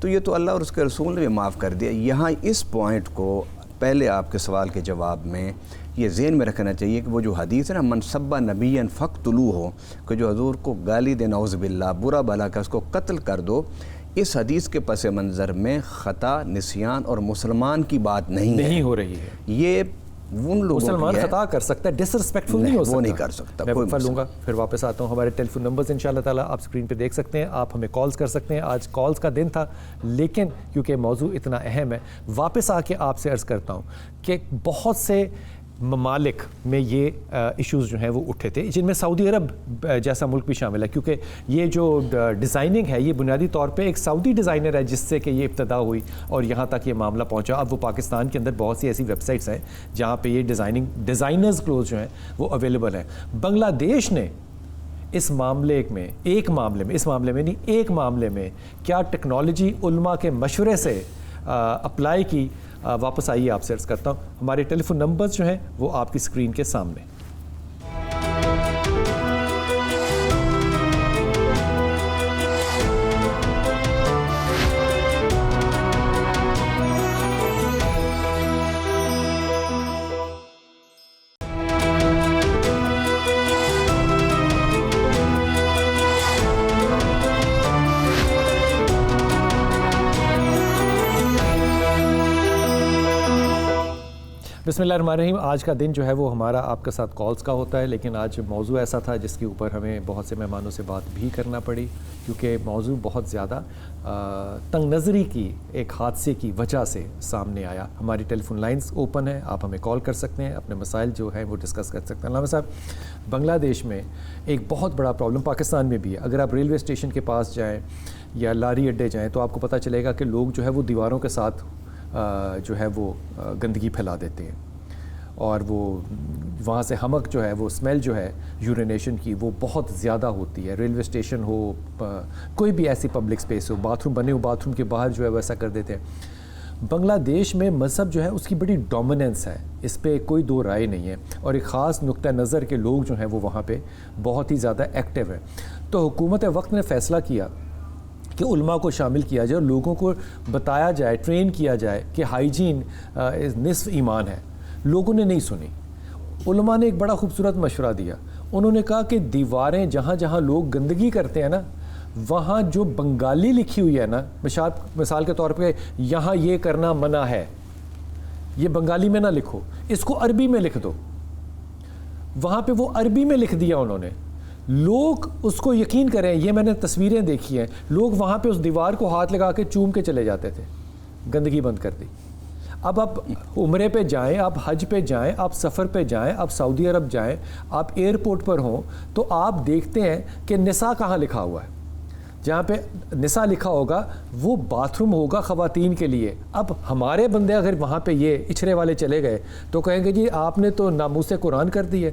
تو یہ تو اللہ اور اس کے رسول نے بھی معاف کر دیا. یہاں اس پوائنٹ کو پہلے آپ کے سوال کے جواب میں یہ ذہن میں رکھنا چاہیے کہ وہ جو حدیث ہے نا، من سب نبیًا فاقتلوہ، کہ جو حضور کو گالی دے، نعوذ باللہ، برا بھلا کہ اس کو قتل کر دو، اس حدیث کے پس منظر میں خطا، نسیان اور مسلمان کی بات نہیں ہو رہی ہے. یہ ان لوگوں مسلمان خطا کر سکتا ہے، ڈس رسپیکٹفل نہیں ہو سکتا. وہ نہیں کر سکتا. میں وقفہ لوں گا، پھر واپس آتا ہوں. ہمارے ٹیلی فون نمبرز انشاءاللہ تعالیٰ آپ اسکرین پہ دیکھ سکتے ہیں. آپ ہمیں کالز کر سکتے ہیں. آج کالز کا دن تھا، لیکن کیونکہ موضوع اتنا اہم ہے، واپس آ کے آپ سے عرض کرتا ہوں کہ بہت سے ممالک میں یہ ایشوز جو ہیں وہ اٹھے تھے، جن میں سعودی عرب جیسا ملک بھی شامل ہے، کیونکہ یہ جو ڈیزائننگ ہے یہ بنیادی طور پہ ایک سعودی ڈیزائنر ہے جس سے کہ یہ ابتدا ہوئی اور یہاں تک یہ معاملہ پہنچا. اب وہ پاکستان کے اندر بہت سی ایسی ویب سائٹس ہیں جہاں پہ یہ ڈیزائنرز کلوز جو ہیں وہ اویلیبل ہیں. بنگلہ دیش نے اس معاملے میں ایک معاملے میں کیا ٹیکنالوجی علماء کے مشورے سے اپلائی کی. واپس آئیے آپ سے عرض کرتا ہوں. ہمارے ٹیلی فون نمبرز جو ہیں وہ آپ کی اسکرین کے سامنے. بسم اللہ الرحمن الرحیم. آج کا دن جو ہے وہ ہمارا آپ کے ساتھ کالز کا ہوتا ہے، لیکن آج موضوع ایسا تھا جس کے اوپر ہمیں بہت سے مہمانوں سے بات بھی کرنا پڑی، کیونکہ موضوع بہت زیادہ تنگ نظری کی ایک حادثے کی وجہ سے سامنے آیا. ہماری ٹیلی فون لائنز اوپن ہیں، آپ ہمیں کال کر سکتے ہیں، اپنے مسائل جو ہیں وہ ڈسکس کر سکتے ہیں. علامہ صاحب، بنگلہ دیش میں ایک بہت بڑا پرابلم پاکستان میں بھی ہے. اگر آپ ریلوے اسٹیشن کے پاس جائیں یا لاری اڈے جائیں تو آپ کو پتہ چلے گا کہ لوگ جو ہے وہ دیواروں کے ساتھ جو ہے وہ گندگی پھیلا دیتے ہیں، اور وہ وہاں سے ہمک جو ہے وہ اسمیل جو ہے یورینیشن کی وہ بہت زیادہ ہوتی ہے. ریلوے اسٹیشن ہو، کوئی بھی ایسی پبلک سپیس ہو، باتھ روم بنے ہو، باتھ روم کے باہر جو ہے ویسا کر دیتے ہیں. بنگلہ دیش میں مذہب جو ہے اس کی بڑی ڈومیننس ہے، اس پہ کوئی دو رائے نہیں ہے، اور ایک خاص نقطہ نظر کے لوگ جو ہیں وہ وہاں پہ بہت ہی زیادہ ایکٹیو ہیں. تو حکومت وقت نے فیصلہ کیا کہ علماء کو شامل کیا جائے اور لوگوں کو بتایا جائے، ٹرین کیا جائے کہ ہائیجین نصف ایمان ہے. لوگوں نے نہیں سنی. علماء نے ایک بڑا خوبصورت مشورہ دیا. انہوں نے کہا کہ دیواریں جہاں جہاں لوگ گندگی کرتے ہیں نا، وہاں جو بنگالی لکھی ہوئی ہے نا، مثال کے طور پہ یہاں یہ کرنا منع ہے، یہ بنگالی میں نہ لکھو، اس کو عربی میں لکھ دو. وہاں پہ وہ عربی میں لکھ دیا انہوں نے. لوگ اس کو یقین کریں، یہ میں نے تصویریں دیکھی ہیں، لوگ وہاں پہ اس دیوار کو ہاتھ لگا کے چوم کے چلے جاتے تھے. گندگی بند کر دی. اب آپ عمرے پہ جائیں، آپ حج پہ جائیں، آپ سفر پہ جائیں، آپ سعودی عرب جائیں، آپ ایئرپورٹ پر ہوں تو آپ دیکھتے ہیں کہ نساء کہاں لکھا ہوا ہے. جہاں پہ نساء لکھا ہوگا وہ باتھ روم ہوگا خواتین کے لیے. اب ہمارے بندے اگر وہاں پہ یہ اچھرے والے چلے گئے تو کہیں گے جی آپ نے تو ناموس قرآن کر دی ہے.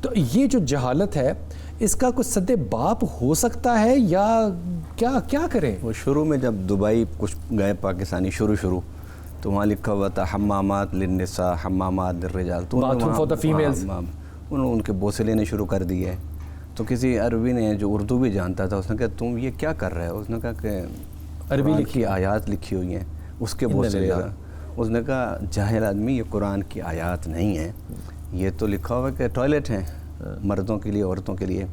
تو یہ جو جہالت ہے اس کا کچھ سد باپ ہو سکتا ہے یا کیا کریں؟ وہ شروع میں جب دبئی کچھ گئے پاکستانی شروع تو وہاں لکھا ہوا تھا حمامات للنساء حمامات للرجال، تو انہوں نے ان کے بوسے لینے شروع کر دیے. تو کسی عربی نے جو اردو بھی جانتا تھا اس نے کہا تم یہ کیا کر رہے ہو؟ اس نے کہا کہ عربی لکھی آیات لکھی ہوئی ہیں اس کے بوسے لے رہا. اس نے کہا جاہل آدمی، یہ قرآن کی آیات نہیں ہیں، یہ تو لکھا ہوا کہ ٹوائلٹ ہیں مردوں کے لیے، عورتوں کے لیے.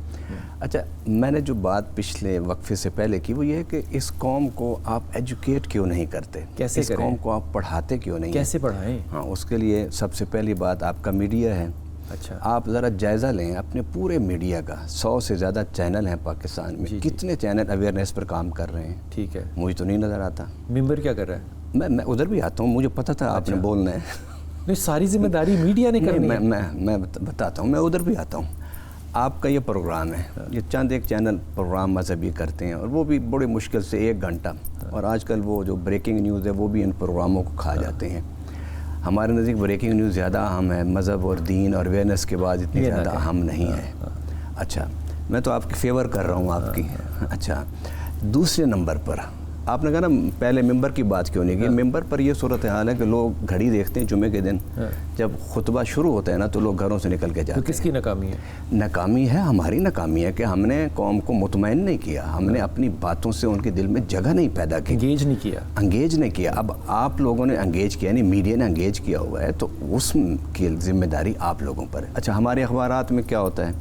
اچھا، میں نے جو بات پچھلے وقفے سے پہلے کی وہ یہ ہے کہ اس قوم کو آپ ایجوکیٹ کیوں نہیں کرتے؟ کیسے اس قوم کو آپ پڑھاتے کیوں نہیں؟ کیسے پڑھائیں؟ ہاں، اس کے لیے سب سے پہلی بات آپ کا میڈیا ہے. اچھا، آپ ذرا جائزہ لیں اپنے پورے میڈیا کا. 100 سے زیادہ چینل ہیں پاکستان میں. کتنے چینل اویئرنیس پر کام کر رہے ہیں؟ ٹھیک ہے، مجھے تو نہیں نظر آتا. ممبر کیا کر رہا ہے؟ میں ادھر بھی آتا ہوں، مجھے پتہ تھا آپ نے بولنا ہے. نہیں، ساری ذمہ داری میڈیا نے کرنی ہے. میں بتاتا ہوں، میں ادھر بھی آتا ہوں. آپ کا یہ پروگرام ہے، یہ چند ایک چینل پروگرام مذہبی کرتے ہیں اور وہ بھی بڑی مشکل سے 1 گھنٹہ، اور آج کل وہ جو بریکنگ نیوز ہے وہ بھی ان پروگراموں کو کھا جاتے ہیں. ہمارے نزدیک بریکنگ نیوز زیادہ اہم ہے، مذہب اور دین اور اویئرنیس کے بعد اتنی زیادہ اہم نہیں ہے. اچھا، میں تو آپ کی فیور کر رہا ہوں آپ کی. اچھا، دوسرے نمبر پر آپ نے کہا نا پہلے ممبر کی بات کیوں نہیں کی. ممبر پر یہ صورتحال ہے کہ لوگ گھڑی دیکھتے ہیں جمعے کے دن، جب خطبہ شروع ہوتا ہے نا تو لوگ گھروں سے نکل کے جاتے ہیں. کس کی ناکامی ہے؟ ناکامی ہے، ہماری ناکامی ہے کہ ہم نے قوم کو مطمئن نہیں کیا، ہم نے اپنی باتوں سے ان کے دل میں جگہ نہیں پیدا کی، انگیج نہیں کیا. اب آپ لوگوں نے انگیج کیا، یعنی میڈیا نے انگیج کیا ہوا ہے، تو اس کی ذمہ داری آپ لوگوں پر ہے. اچھا، ہمارے اخبارات میں کیا ہوتا ہے،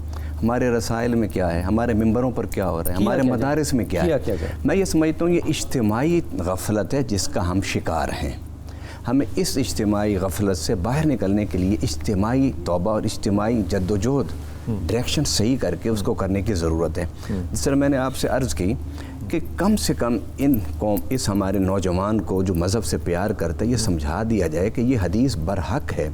ہمارے رسائل میں کیا ہے، ہمارے ممبروں پر کیا ہو رہا ہے، ہمارے مدارس میں کیا ہے. میں یہ سمجھتا ہوں یہ اجتماعی غفلت ہے جس کا ہم شکار ہیں. ہمیں اس اجتماعی غفلت سے باہر نکلنے کے لیے اجتماعی توبہ اور اجتماعی جدوجہد، ڈائریکشن صحیح کر کے اس کو کرنے کی ضرورت ہے. جس طرح میں نے آپ سے عرض کی کہ کم سے کم اس ہمارے نوجوان کو جو مذہب سے پیار کرتا ہے یہ سمجھا دیا جائے کہ یہ حدیث برحق ہے،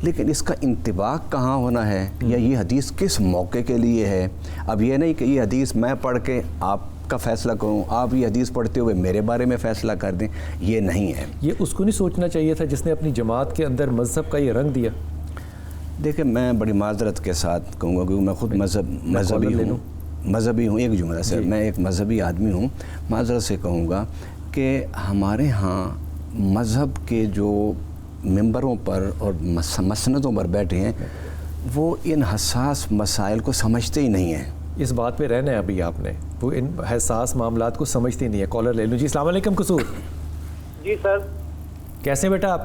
لیکن اس کا انطباق کہاں ہونا ہے، یا یہ حدیث کس موقع کے لیے ہے. اب یہ نہیں کہ یہ حدیث میں پڑھ کے آپ کا فیصلہ کروں، آپ یہ حدیث پڑھتے ہوئے میرے بارے میں فیصلہ کر دیں، یہ نہیں ہے. یہ اس کو نہیں سوچنا چاہیے تھا جس نے اپنی جماعت کے اندر مذہب کا یہ رنگ دیا؟ دیکھیں، میں بڑی معذرت کے ساتھ کہوں گا کیونکہ میں خود مذہبی ہوں. ایک جملہ سے میں ایک مذہبی آدمی ہوں. معذرت سے کہوں گا کہ ہمارے ہاں مذہب کے جو ممبروں پر اور مسندوں پر بیٹھے ہیں وہ ان حساس مسائل کو سمجھتے ہی نہیں ہیں. اس بات پہ رہنا ہے ابھی آپ نے، وہ ان حساس معاملات کو سمجھتے نہیں ہیں. کالر لے لوں. جی السلام علیکم. قصور جی سر. کیسے بیٹا آپ؟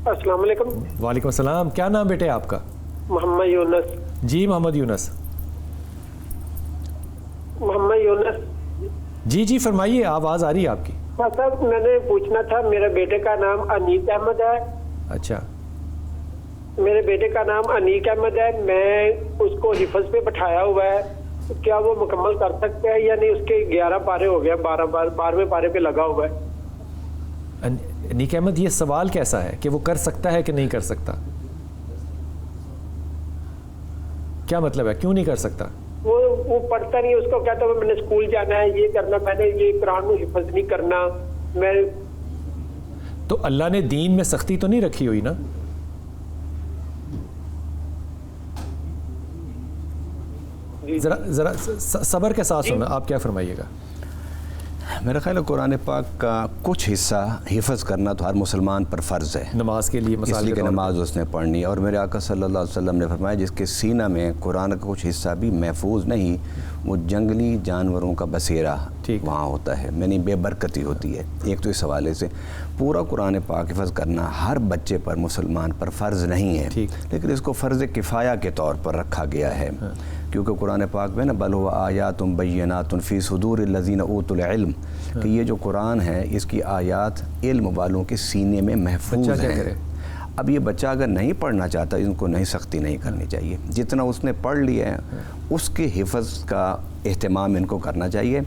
السلام علیکم. وعلیکم السلام. کیا نام بیٹے آپ کا؟ محمد یونس. جی محمد یونس. محمد یونس. جی فرمائیے، آواز آ رہی ہے آپ کی. ہاں سر، میں نے پوچھنا تھا، میرے بیٹے کا نام انیس احمد ہے. اچھا. میرے بیٹے کا نام انیک احمد ہے, میں اس کو حفظ پہ بٹھایا ہوا ہے, کیا وہ مکمل کر سکتے ہیں یا نہیں؟ اس کے 11 پارے ہو گیا, 12ویں پارے پہ لگا ہوا ہے. انیک احمد, یہ سوال کیسا ہے کہ وہ کر سکتا ہے کہ نہیں کر سکتا؟ کیا مطلب ہے, کیوں نہیں کر سکتا؟ وہ پڑھتا نہیں, اس کو کہتا ہے میں نے اسکول جانا ہے, یہ کرنا, میں نے یہ قرآن کو حفظ نہیں کرنا. میں تو اللہ نے دین میں سختی تو نہیں رکھی ہوئی نا؟ ذرا صبر کے ساتھ سننا, آپ کیا فرمائیے گا؟ میرا خیال ہے قرآن پاک کا کچھ حصہ حفظ کرنا تو ہر مسلمان پر فرض ہے, نماز کے لیے, اس لیے کہ نماز اس نے پڑھنی ہے. اور میرے آقا صلی اللہ علیہ وسلم نے فرمایا جس کے سینہ میں قرآن کا کچھ حصہ بھی محفوظ نہیں, وہ جنگلی جانوروں کا بسیرا وہاں ہوتا ہے, یعنی بے برکتی ہوتی ہے. ایک تو اس حوالے سے پورا قرآن پاک حفظ کرنا ہر بچے پر, مسلمان پر فرض نہیں ہے, لیکن اس کو فرض کفایہ کے طور پر رکھا گیا ہے. کیونکہ قرآن پاک میں نا بل هو آیات بینات فی صدور الذین اوتوا العلم, کہ یہ جو قرآن ہے اس کی آیات علم والوں کے سینے میں محفوظ ہیں. اب یہ بچہ اگر نہیں پڑھنا چاہتا, ان کو نہیں سختی نہیں کرنی چاہیے, جتنا اس نے پڑھ لیا ہے اس کے حفظ کا اہتمام ان کو کرنا چاہیے.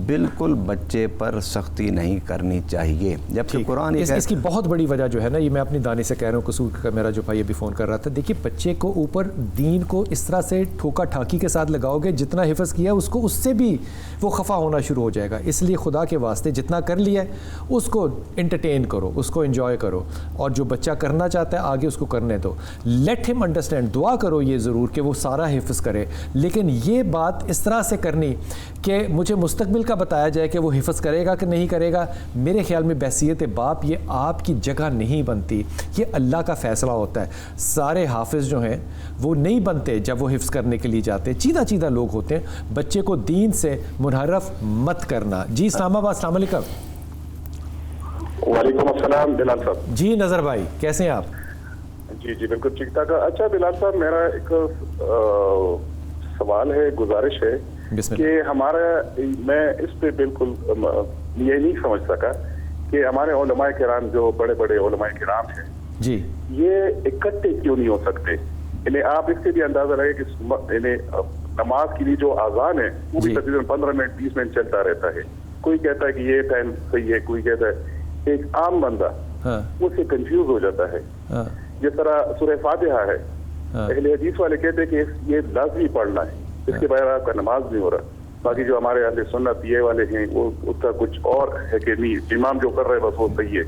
بالکل بچے پر سختی نہیں کرنی چاہیے. جبکہ قرآن اس کی بہت بڑی وجہ جو ہے نا, یہ میں اپنی دانی سے کہہ رہا ہوں, قصور کا میرا جو بھائی ابھی فون کر رہا تھا, دیکھیے بچے کو اوپر دین کو اس طرح سے ٹھوکا ٹھاکی کے ساتھ لگاؤ گے, جتنا حفظ کیا اس کو اس سے بھی وہ خفا ہونا شروع ہو جائے گا. اس لیے خدا کے واسطے جتنا کر لیا ہے اس کو انٹرٹین کرو, اس کو انجوائے کرو, اور جو بچہ کرنا چاہتا ہے آگے اس کو کرنے دو. لیٹ ہم انڈرسٹینڈ, دعا کرو یہ ضرور کہ وہ سارا حفظ کرے, لیکن یہ بات اس طرح سے کرنی کہ مجھے مستقبل کا بتایا جائے کہ وہ حفظ کرے گا کہ نہیں کرے گا, میرے خیال میں بحیثیت باپ یہ آپ کی جگہ نہیں بنتی. یہ اللہ کا فیصلہ ہوتا ہے. سارے حافظ جو ہیں وہ نہیں بنتے جب وہ حفظ کرنے کے لیے جاتے, چیدہ چیدہ لوگ ہوتے ہیں. بچے کو دین سے منحرف مت کرنا. جی اسلام آباد, السلام علیکم. وعلیکم السلام بلال صاحب. جی نظر بھائی, کیسے ہیں آپ؟ جی بالکل ٹھیک ٹھاک. اچھا بلال صاحب, میرا ایک سوال ہے, گزارش ہے کہ ہمارا, میں اس پہ بالکل یہ نہیں سمجھ سکا کہ ہمارے علماء کرام جو بڑے بڑے علماء کرام ہیں جی, یہ اکٹھے کیوں نہیں ہو سکتے؟ یعنی آپ اس سے بھی اندازہ رہے کہ یعنی نماز کے لیے جو اذان ہے وہ بھی تقریباً 15 منٹ 20 منٹ چلتا رہتا ہے. کوئی کہتا ہے کہ یہ ٹائم صحیح ہے, کوئی کہتا ہے. ایک عام بندہ وہ سے کنفیوز ہو جاتا ہے. جس طرح سورہ فاتحہ ہے, اہل حدیث والے کہتے ہیں کہ یہ لازمی پڑھنا ہے, اس کے بغیر آپ کا نماز نہیں ہو رہا. باقی جو ہمارے اہل سنت یہ والے ہیں وہ اس کا کچھ اور ہے کہ نہیں, امام جو کر رہے بس وہ صحیح ہے.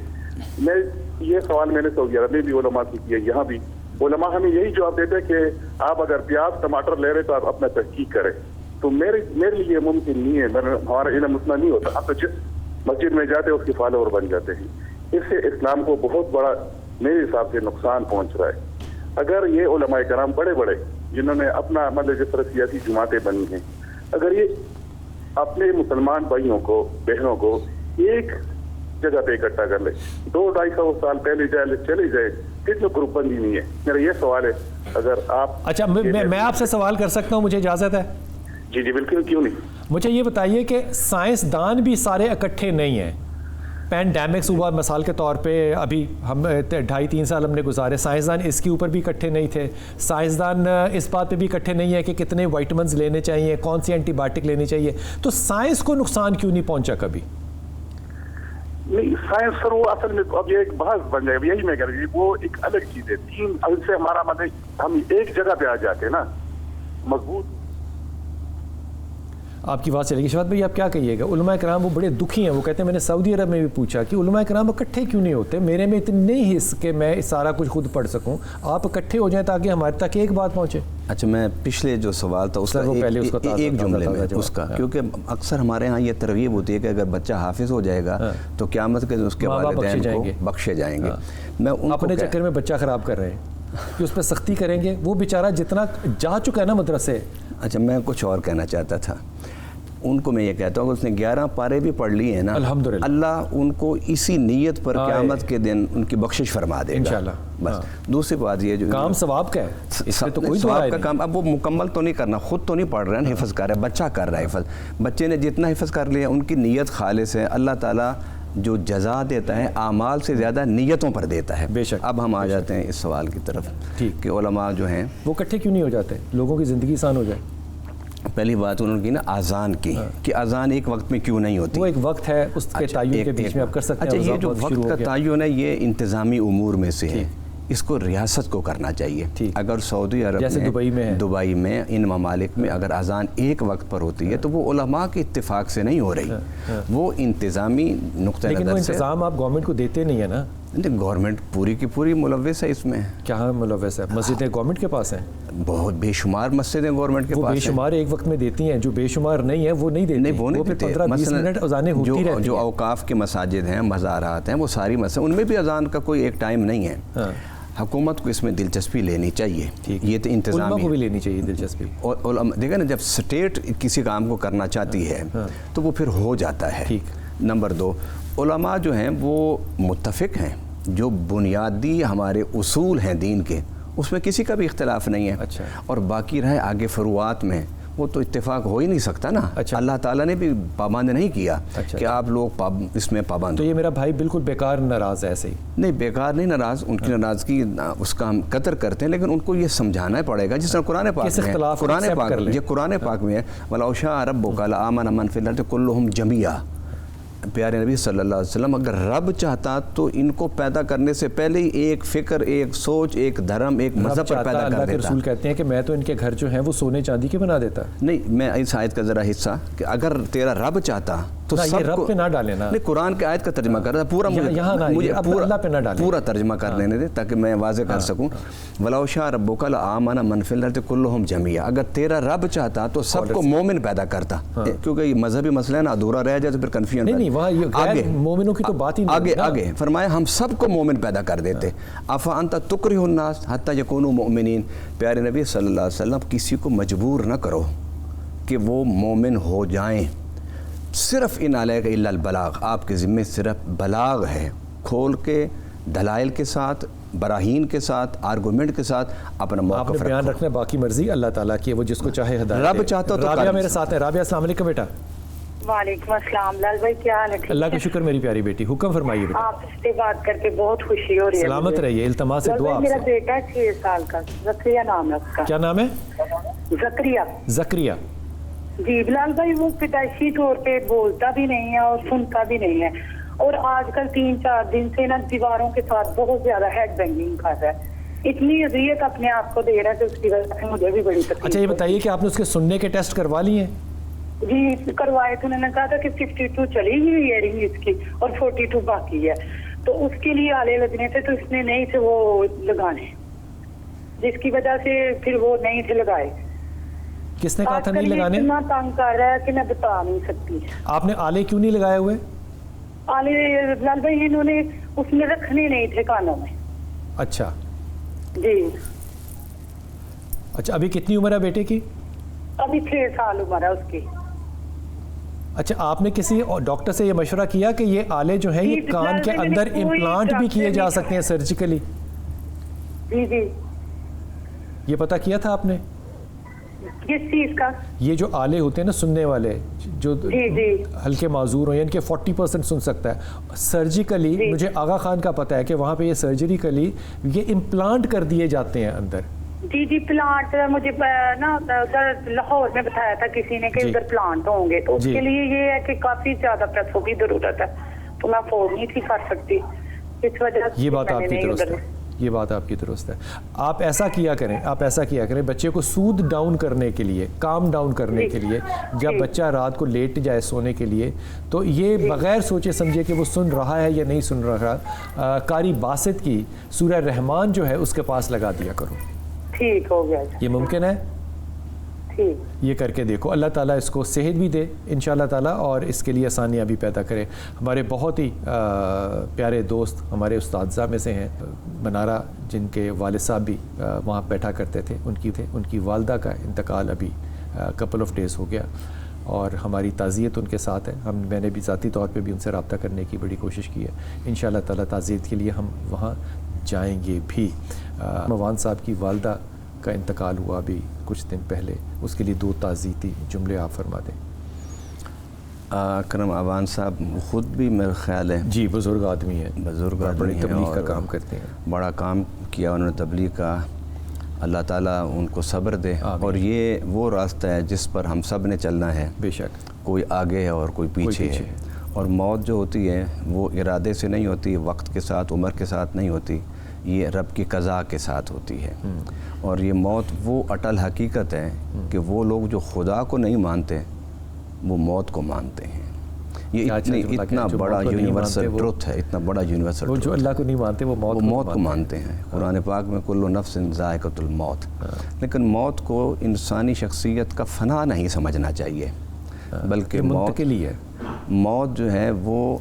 میں یہ سوال میں نے سعودی عرب میں بھی علماء سے کیا, یہاں بھی علماء ہمیں یہی جواب دیتے ہیں کہ آپ اگر پیاز ٹماٹر لے رہے تو آپ اپنا تحقیق کریں. تو میرے لیے ممکن نہیں ہے, ہمارا علم اتنا نہیں ہوتا. ہم تو جس مسجد میں جاتے ہیں اس کے فالوور بن جاتے ہیں. اس سے اسلام کو بہت بڑا میرے حساب سے نقصان پہنچ رہا ہے. اگر یہ علماء کرام بڑے بڑے جنہوں نے اپنا مطلب جس طرح سیاسی جماعتیں بنی ہیں, اگر یہ اپنے مسلمان بھائیوں کو بہنوں کو ایک جگہ پہ اکٹھا کر لے, 200-250 سال پہلے چلے جائے, کتنے گروپ بندی نہیں ہے. میرا یہ سوال ہے, اگر آپ. اچھا میں آپ سے سوال کر سکتا ہوں, مجھے اجازت ہے؟ جی بالکل, کیوں نہیں. مجھے یہ بتائیے کہ سائنسدان بھی سارے اکٹھے نہیں ہیں. پینڈیمکس ہوا مثال کے طور پہ, ابھی ہم 2.5-3 سال ہم نے گزارے, سائنسدان اس کے اوپر بھی اکٹھے نہیں تھے. سائنسدان اس بات پہ بھی اکٹھے نہیں ہے کہ کتنے وائٹامنز لینے چاہیے, کون سی اینٹی بایوٹک لینی چاہیے. تو سائنس کو نقصان کیوں نہیں پہنچا کبھی؟ نہیں, سائنس سر وہ اصل میں اب یہ ایک بحث بن جائے, یہی میں کہہ رہی ہوں, وہ ایک الگ چیز ہے. تین سے ہمارا مطلب ہم ایک جگہ پہ آ جاتے ہیں نا مضبوط. آپ کی بات چلے گی. شفاعت بھائی آپ کیا کہیے گا؟ علماء کرام وہ بڑے دکھی ہیں, وہ کہتے ہیں میں نے سعودی عرب میں بھی پوچھا کہ علماء کرام اکٹھے کیوں نہیں ہوتے, میرے میں اتنی نہیں حص کہ میں سارا کچھ خود پڑھ سکوں, آپ اکٹھے ہو جائیں تاکہ ہمارے تک ایک بات پہنچے. اچھا, میں پچھلے جو سوال تھا اس کا ایک جملے میں اس کا, کیونکہ اکثر ہمارے ہاں یہ ترغیب ہوتی ہے کہ اگر بچہ حافظ ہو جائے گا تو قیامت کے اس کے والدین کو بخشے جائیں گے. میں اپنے چکر میں بچہ خراب کر رہے ہیں کہ اس پہ سختی کریں گے, وہ بیچارہ جتنا جا چکا ہے نا مدرسے. اچھا, میں کچھ اور کہنا چاہتا تھا. ان کو میں یہ کہتا ہوں کہ اس نے 11 پارے بھی پڑھ لیے ہیں نا, الحمدللہ اللہ ان کو اسی نیت پر قیامت کے دن ان کی بخشش فرما دے گا انشاءاللہ. بس دوسری بات یہ جو کام ثواب کا ہے, اس میں تو کوئی ثواب کا کام, اب وہ مکمل تو نہیں کرنا, خود تو نہیں پڑھ رہے ہیں, حفظ کر رہے ہیں, بچہ کر رہا ہے حفظ. بچے نے جتنا حفظ کر لیا ان کی نیت خالص ہے, اللہ تعالیٰ جو جزا دیتا ہے اعمال سے زیادہ نیتوں پر دیتا ہے. بے شک. اب ہم آ جاتے ہیں اس سوال کی طرف کہ علماء جو ہیں وہ اکٹھے کیوں نہیں ہو جاتے, لوگوں کی زندگی آسان ہو جائے. پہلی بات انہوں نے کی نا اذان کی کہ اذان ایک وقت میں کیوں نہیں ہوتی. وہ ایک وقت ہے, اس کے تعین کے بیچ میں آپ کر سکتے ہیں. اچھا, یہ جو وقت کا تعین ہے یہ انتظامی امور میں سے ہے, اس کو ریاست کو کرنا چاہیے. اگر سعودی عرب جیسے دبئی میں ان ممالک میں اگر اذان ایک وقت پر ہوتی ہے تو وہ علماء کے اتفاق سے نہیں ہو رہی, وہ انتظامی نقطہ نظر سے. لیکن وہ انتظام آپ گورنمنٹ کو دیتے نہیں ہیں نا. گورنمنٹ پوری کی پوری ملوث ہے اس میں. کیا ملوث ہے؟ مسجدیں گورنمنٹ کے پاس ہیں, بہت بے شمار مسجدیں گورنمنٹ کے پاس ہیں. وہ بے شمار ایک وقت میں دیتی ہیں, جو بے شمار نہیں ہیں وہ نہیں دیتی. نہیں, وہ نہیں دیتے. 15-20 منٹ اذانیں ہوتی رہتی ہیں. جو اوقاف کے مساجد ہیں, مزارات ہیں, وہ ساری مسجد ان میں بھی اذان کا کوئی ایک ٹائم نہیں ہے. حکومت کو اس میں دلچسپی لینی چاہیے. یہ تو انتظامی, علماء کو بھی لینی چاہیے دلچسپی. دیکھیں نا, جب اسٹیٹ کسی کام کو کرنا چاہتی ہے تو وہ پھر ہو جاتا ہے. نمبر 2, علماء جو ہیں وہ متفق ہیں, جو بنیادی ہمارے اصول ہیں دین کے اس میں کسی کا بھی اختلاف نہیں ہے. اچھا. اور باقی رہے آگے فروعات میں, وہ تو اتفاق ہو ہی نہیں سکتا نا. اچھا. اللہ تعالیٰ نے بھی پابند نہیں کیا کہ آپ لوگ اس میں پابند. تو یہ میرا بھائی بالکل بیکار ناراض ہے ایسے ہی. نہیں, بیکار نہیں ناراض, ان کی ناراضگی اس کا ہم قدر کرتے ہیں, لیکن ان کو یہ سمجھانا پڑے گا. جس طرح قرآن پاک میں یہ قرآن پاک میں ہے, وَلَوْ شَاءَ رَبُّكَ لَآمَنَ مَنْ فِي الْأَرْضِ كُلُّهُمْ جَمِيعًا. پیارے نبی صلی اللہ علیہ وسلم, اگر رب چاہتا تو ان کو پیدا کرنے سے پہلے ہی ایک فکر, ایک سوچ, ایک دھرم, ایک مذہب پر پیدا کر دیتا. اللہ کے رسول کہتے ہیں کہ میں تو ان کے گھر جو ہیں وہ سونے چاندی کے بنا دیتا. نہیں, میں اس آیت کا ذرا حصہ کہ اگر تیرا رب چاہتا تو سب کو رب پہ نہ ڈالے نا. نہیں, قرآن کی آیت کا ترجمہ کر رہا, پورا مجھے پورا ترجمہ کر لینے دے تاکہ میں واضح کر سکوں. وَلَوْ شَاءَ رَبُّكَ لَآمَنَ مَنْ فِي الْأَرْضِ كُلُّهُمْ جَمِيعًا. اگر تیرا رب چاہتا تو سب کو مومن پیدا کرتا, کیونکہ یہ مذہبی مسئلہ ہے نا, ادھورا رہ جائے تو پھر کنفیوژن. نہیں, وہاں مومنوں کی تو بات ہی نہیں. آگے فرمایا ہم سب کو مومن پیدا کر دیتے. أَفَأَنْتَ تُكْرِهُ النَّاسَ حَتَّى يَكُونُوا مُؤْمِنِينَ. پیارے نبی صلی اللہ علیہ وسلم, کسی کو مجبور نہ کرو کہ وہ مومن ہو جائیں. صرف ان علیک الا البلاغ, آپ کے ذمے صرف بلاغ ہے. کھول کے دلائل کے ساتھ, براہین کے ساتھ, آرگومنٹ کے ساتھ اپنا موقف رکھو. بیان رکھنا باقی مرضی اللہ تعالیٰ کی, وہ جس کو چاہے ہدایت. رب چاہتا تو. رابعہ میرے ساتھ ہے. رابعہ السلام علیکم بیٹا. وعلیکم السلام. لال بھائی کیا حال ہے؟ اللہ کا شکر میری پیاری بیٹی, حکم فرمائیے بیٹا. آپ سے بات کر کے بہت خوشی ہو رہی ہے. سلامت رہیے, التماس دعا آپ سے. میرا بیٹا 6 سال کا, زکریا نام ہے اس کا. کیا نام ہے؟ زکریا. جی بلال بھائی, وہ پیدائشی طور پہ بولتا بھی نہیں ہے اور سنتا بھی نہیں ہے, اور آج کل 3-4 دن سے نا دیواروں کے ساتھ بہت زیادہ ہیڈ بینگنگ کر رہا ہے. اتنی اذیت اپنے آپ کو دے رہا ہے کہ اس کی وجہ سے مجھے بھی بڑی تکلیف. اچھا, یہ بتائیے کہ آپ نے اس کے سننے کے ٹیسٹ کروا لیے ہیں؟ جی کروائے تھے. انہوں نے کہا تھا کہ 52 چلی گئی ایئرنگ اس کی اور 42 باقی ہے, تو اس کے لیے آلے لگنے تھے, تو اس نے نہیں تھے وہ لگانے, جس کی وجہ سے پھر وہ نہیں تھے لگائے. کس نے کہا تھا نہیں لگانے؟ اتنا تنگ کر رہا ہے کہ میں بتا نہیں سکتی. آپ نے آلے کیوں نہیں لگائے ہوئے؟ آلے لال بھائی انہوں نے اس میں رکھنے نہیں تھے کانوں میں. اچھا جی. اچھا, ابھی کتنی عمر ہے بیٹے کی؟ ابھی 6 سال عمر ہے اس کی. اچھا, آپ نے کسی ڈاکٹر سے یہ مشورہ کیا کہ یہ آلے جو ہیں یہ کان کے اندر امپلانٹ بھی کیے جا سکتے ہیں سرجیکلی؟ جی. یہ پتہ کیا تھا آپ نے؟ کس چیز کا؟ یہ جو آلے ہوتے ہیں نا سننے والے, جو ہلکے معذور ہوں, یعنی کہ 40% سن سکتا ہے, سرجیکلی مجھے آغا خان کا پتہ ہے کہ وہاں پہ یہ سرجریکلی یہ امپلانٹ کر دیے جاتے ہیں اندر. جی پلانٹ مجھے نا ادھر لاہور میں بتایا تھا کسی نے کہ ادھر پلانٹ ہوں گے, تو اس کے لیے یہ ہے کہ کافی زیادہ پیسوں کی ضرورت ہے, تو میں افورڈ نہیں تھی کر سکتی, اس وجہ سے. یہ بات آپ کی درست ہے, یہ بات آپ کی درست ہے. آپ ایسا کیا کریں بچے کو سود ڈاؤن کرنے کے لیے, کام ڈاؤن کرنے کے لیے, جب بچہ رات کو لیٹ جائے سونے کے لیے, تو یہ بغیر سوچے سمجھے کہ وہ سن رہا ہے یا نہیں سن رہا, قاری باسط کی سورہ رحمان جو ہے اس کے پاس لگا دیا کرو. ٹھیک ہو گیا. یہ ممکن ہے؟ یہ کر کے دیکھو, اللہ تعالیٰ اس کو صحت بھی دے انشاءاللہ تعالیٰ, اور اس کے لیے آسانیاں بھی پیدا کرے. ہمارے بہت ہی پیارے دوست ہمارے اساتذہ میں سے ہیں منارہ, جن کے والد صاحب بھی وہاں بیٹھا کرتے تھے, ان کی والدہ کا انتقال ابھی کپل آف ڈیز ہو گیا, اور ہماری تعزیت ان کے ساتھ ہے. میں نے بھی ذاتی طور پہ بھی ان سے رابطہ کرنے کی بڑی کوشش کی ہے. انشاءاللہ تعالیٰ تعزیت کے لیے ہم وہاں جائیں گے بھی. موان صاحب کی والدہ کا انتقال ہوا ابھی کچھ دن پہلے, اس کے لیے 2 تعزیتی جملے آپ فرما دیں. اکرم عوان صاحب خود بھی میرا خیال ہے جی بزرگ آدمی ہیں، بزرگ آدمی بڑی ہیں تبلیغ کا اور کام کرتے ہیں، بڑا کام کیا انہوں نے تبلیغ کا. اللہ تعالیٰ ان کو صبر دے. اور یہ وہ راستہ ہے جس پر ہم سب نے چلنا ہے. بے شک کوئی آگے ہے اور کوئی پیچھے ہے. اور موت جو ہوتی ہے وہ ارادے سے نہیں ہوتی، وقت کے ساتھ، عمر کے ساتھ نہیں ہوتی، یہ رب کی قضا کے ساتھ ہوتی ہے. اور یہ موت وہ اٹل حقیقت ہے کہ وہ لوگ جو خدا کو نہیں مانتے وہ موت کو مانتے ہیں. یہ اتنا بڑا یونیورسل ٹروتھ ہے، اتنا بڑا یونیورسل وہ جو اللہ کو نہیں مانتے وہ موت کو مانتے ہیں. قرآن پاک میں کل نفس ذائقۃ الموت. لیکن موت کو انسانی شخصیت کا فنا نہیں سمجھنا چاہیے، بلکہ منتقلی ہے. موت جو ہے وہ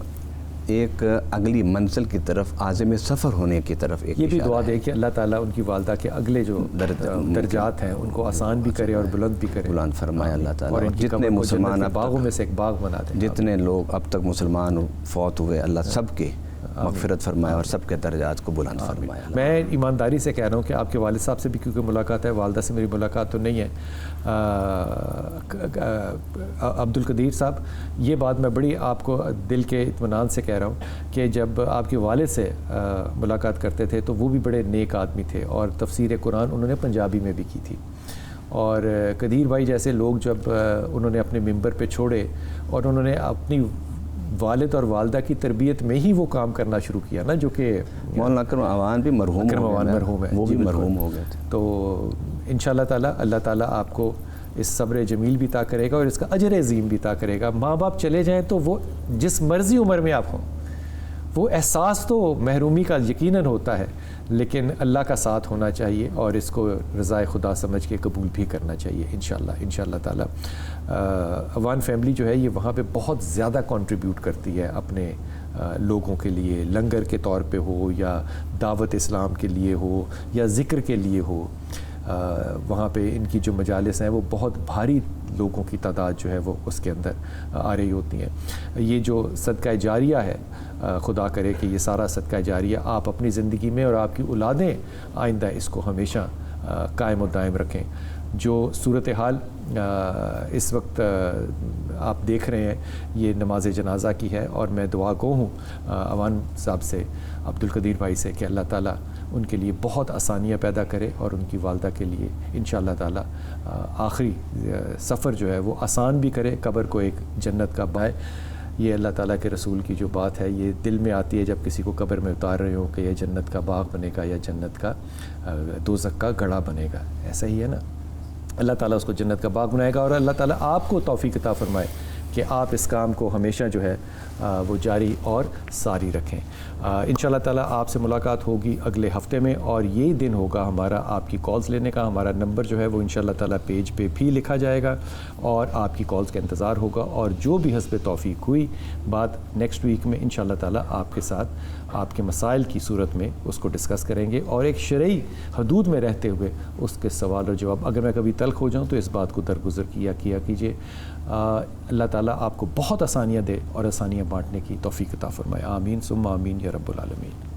ایک اگلی منزل کی طرف، عازم سفر ہونے کی طرف ایک یہ بھی دعا دے کہ اللہ تعالیٰ ان کی والدہ کے اگلے جو درجات ہیں ان کو آسان بھی کرے اور بلند بھی کرے، بلند فرمائے اللہ تعالیٰ. اور جتنے مسلمان باغوں میں سے ایک باغ بنا دے، جتنے لوگ اب تک مسلمان فوت ہوئے اللہ سب کے مغفرت فرمائے اور سب کے درجات کو بلند فرمائے. میں ایمانداری سے کہہ رہا ہوں کہ آپ کے والد صاحب سے بھی کیونکہ ملاقات ہے، والدہ سے میری ملاقات تو نہیں ہے. عبد القدیر صاحب، یہ بات میں بڑی آپ کو دل کے اطمینان سے کہہ رہا ہوں کہ جب آپ کے والد سے ملاقات کرتے تھے تو وہ بھی بڑے نیک آدمی تھے اور تفسیر قرآن انہوں نے پنجابی میں بھی کی تھی. اور قدیر بھائی جیسے لوگ جب انہوں نے اپنے ممبر پہ چھوڑے اور انہوں نے اپنی والد اور والدہ کی تربیت میں ہی وہ کام کرنا شروع کیا نا، جو کہ مولانا اکرم عوان بھی مرحوم مرحوم ہے، وہ بھی مرحوم ہو گئے تھے. تو انشاءاللہ تعالی اللہ تعالیٰ آپ کو اس صبر جمیل بھی عطا کرے گا اور اس کا اجر عظیم بھی عطا کرے گا. ماں باپ چلے جائیں تو وہ جس مرضی عمر میں آپ ہوں، وہ احساس تو محرومی کا یقیناً ہوتا ہے، لیکن اللہ کا ساتھ ہونا چاہیے اور اس کو رضائے خدا سمجھ کے قبول بھی کرنا چاہیے انشاءاللہ تعالی. عوان فیملی جو ہے یہ وہاں پہ بہت زیادہ کنٹریبیوٹ کرتی ہے اپنے لوگوں کے لیے، لنگر کے طور پہ ہو یا دعوت اسلام کے لیے ہو یا ذکر کے لیے ہو. وہاں پہ ان کی جو مجالس ہیں وہ بہت بھاری لوگوں کی تعداد جو ہے وہ اس کے اندر آ رہی ہوتی ہیں. یہ جو صدقہ جاریہ ہے، خدا کرے کہ یہ سارا صدقہ جاریہ آپ اپنی زندگی میں اور آپ کی اولادیں آئندہ اس کو ہمیشہ قائم و دائم رکھیں. جو صورتحال اس وقت آپ دیکھ رہے ہیں یہ نماز جنازہ کی ہے، اور میں دعا گو ہوں عوان صاحب سے، عبد القدیر بھائی سے، کہ اللہ تعالیٰ ان کے لیے بہت آسانیاں پیدا کرے اور ان کی والدہ کے لیے انشاءاللہ تعالیٰ آخری سفر جو ہے وہ آسان بھی کرے، قبر کو ایک جنت کا بائے. یہ اللہ تعالیٰ کے رسول کی جو بات ہے یہ دل میں آتی ہے جب کسی کو قبر میں اتار رہے ہو کہ یہ جنت کا باغ بنے گا یا جنت کا دوزخ کا گڑھا بنے گا. ایسا ہی ہے نا، اللہ تعالیٰ اس کو جنت کا باغ بنائے گا اور اللہ تعالیٰ آپ کو توفیق عطا فرمائے کہ آپ اس کام کو ہمیشہ جو ہے وہ جاری اور ساری رکھیں. انشاءاللہ تعالیٰ آپ سے ملاقات ہوگی اگلے ہفتے میں، اور یہی دن ہوگا ہمارا آپ کی کالز لینے کا. ہمارا نمبر جو ہے وہ انشاءاللہ تعالیٰ پیج پہ بھی لکھا جائے گا اور آپ کی کالز کا انتظار ہوگا. اور جو بھی حسب توفیق ہوئی بات نیکسٹ ویک میں انشاءاللہ تعالیٰ آپ کے ساتھ آپ کے مسائل کی صورت میں اس کو ڈسکس کریں گے، اور ایک شرعی حدود میں رہتے ہوئے اس کے سوال اور جواب. اگر میں کبھی تلخ ہو جاؤں تو اس بات کو درگزر کیا کیجیے. اللہ تعالیٰ آپ کو بہت آسانیاں دے اور آسانیاں بانٹنے کی توفیق عطا فرمائے. آمین ثم آمین یا رب العالمین.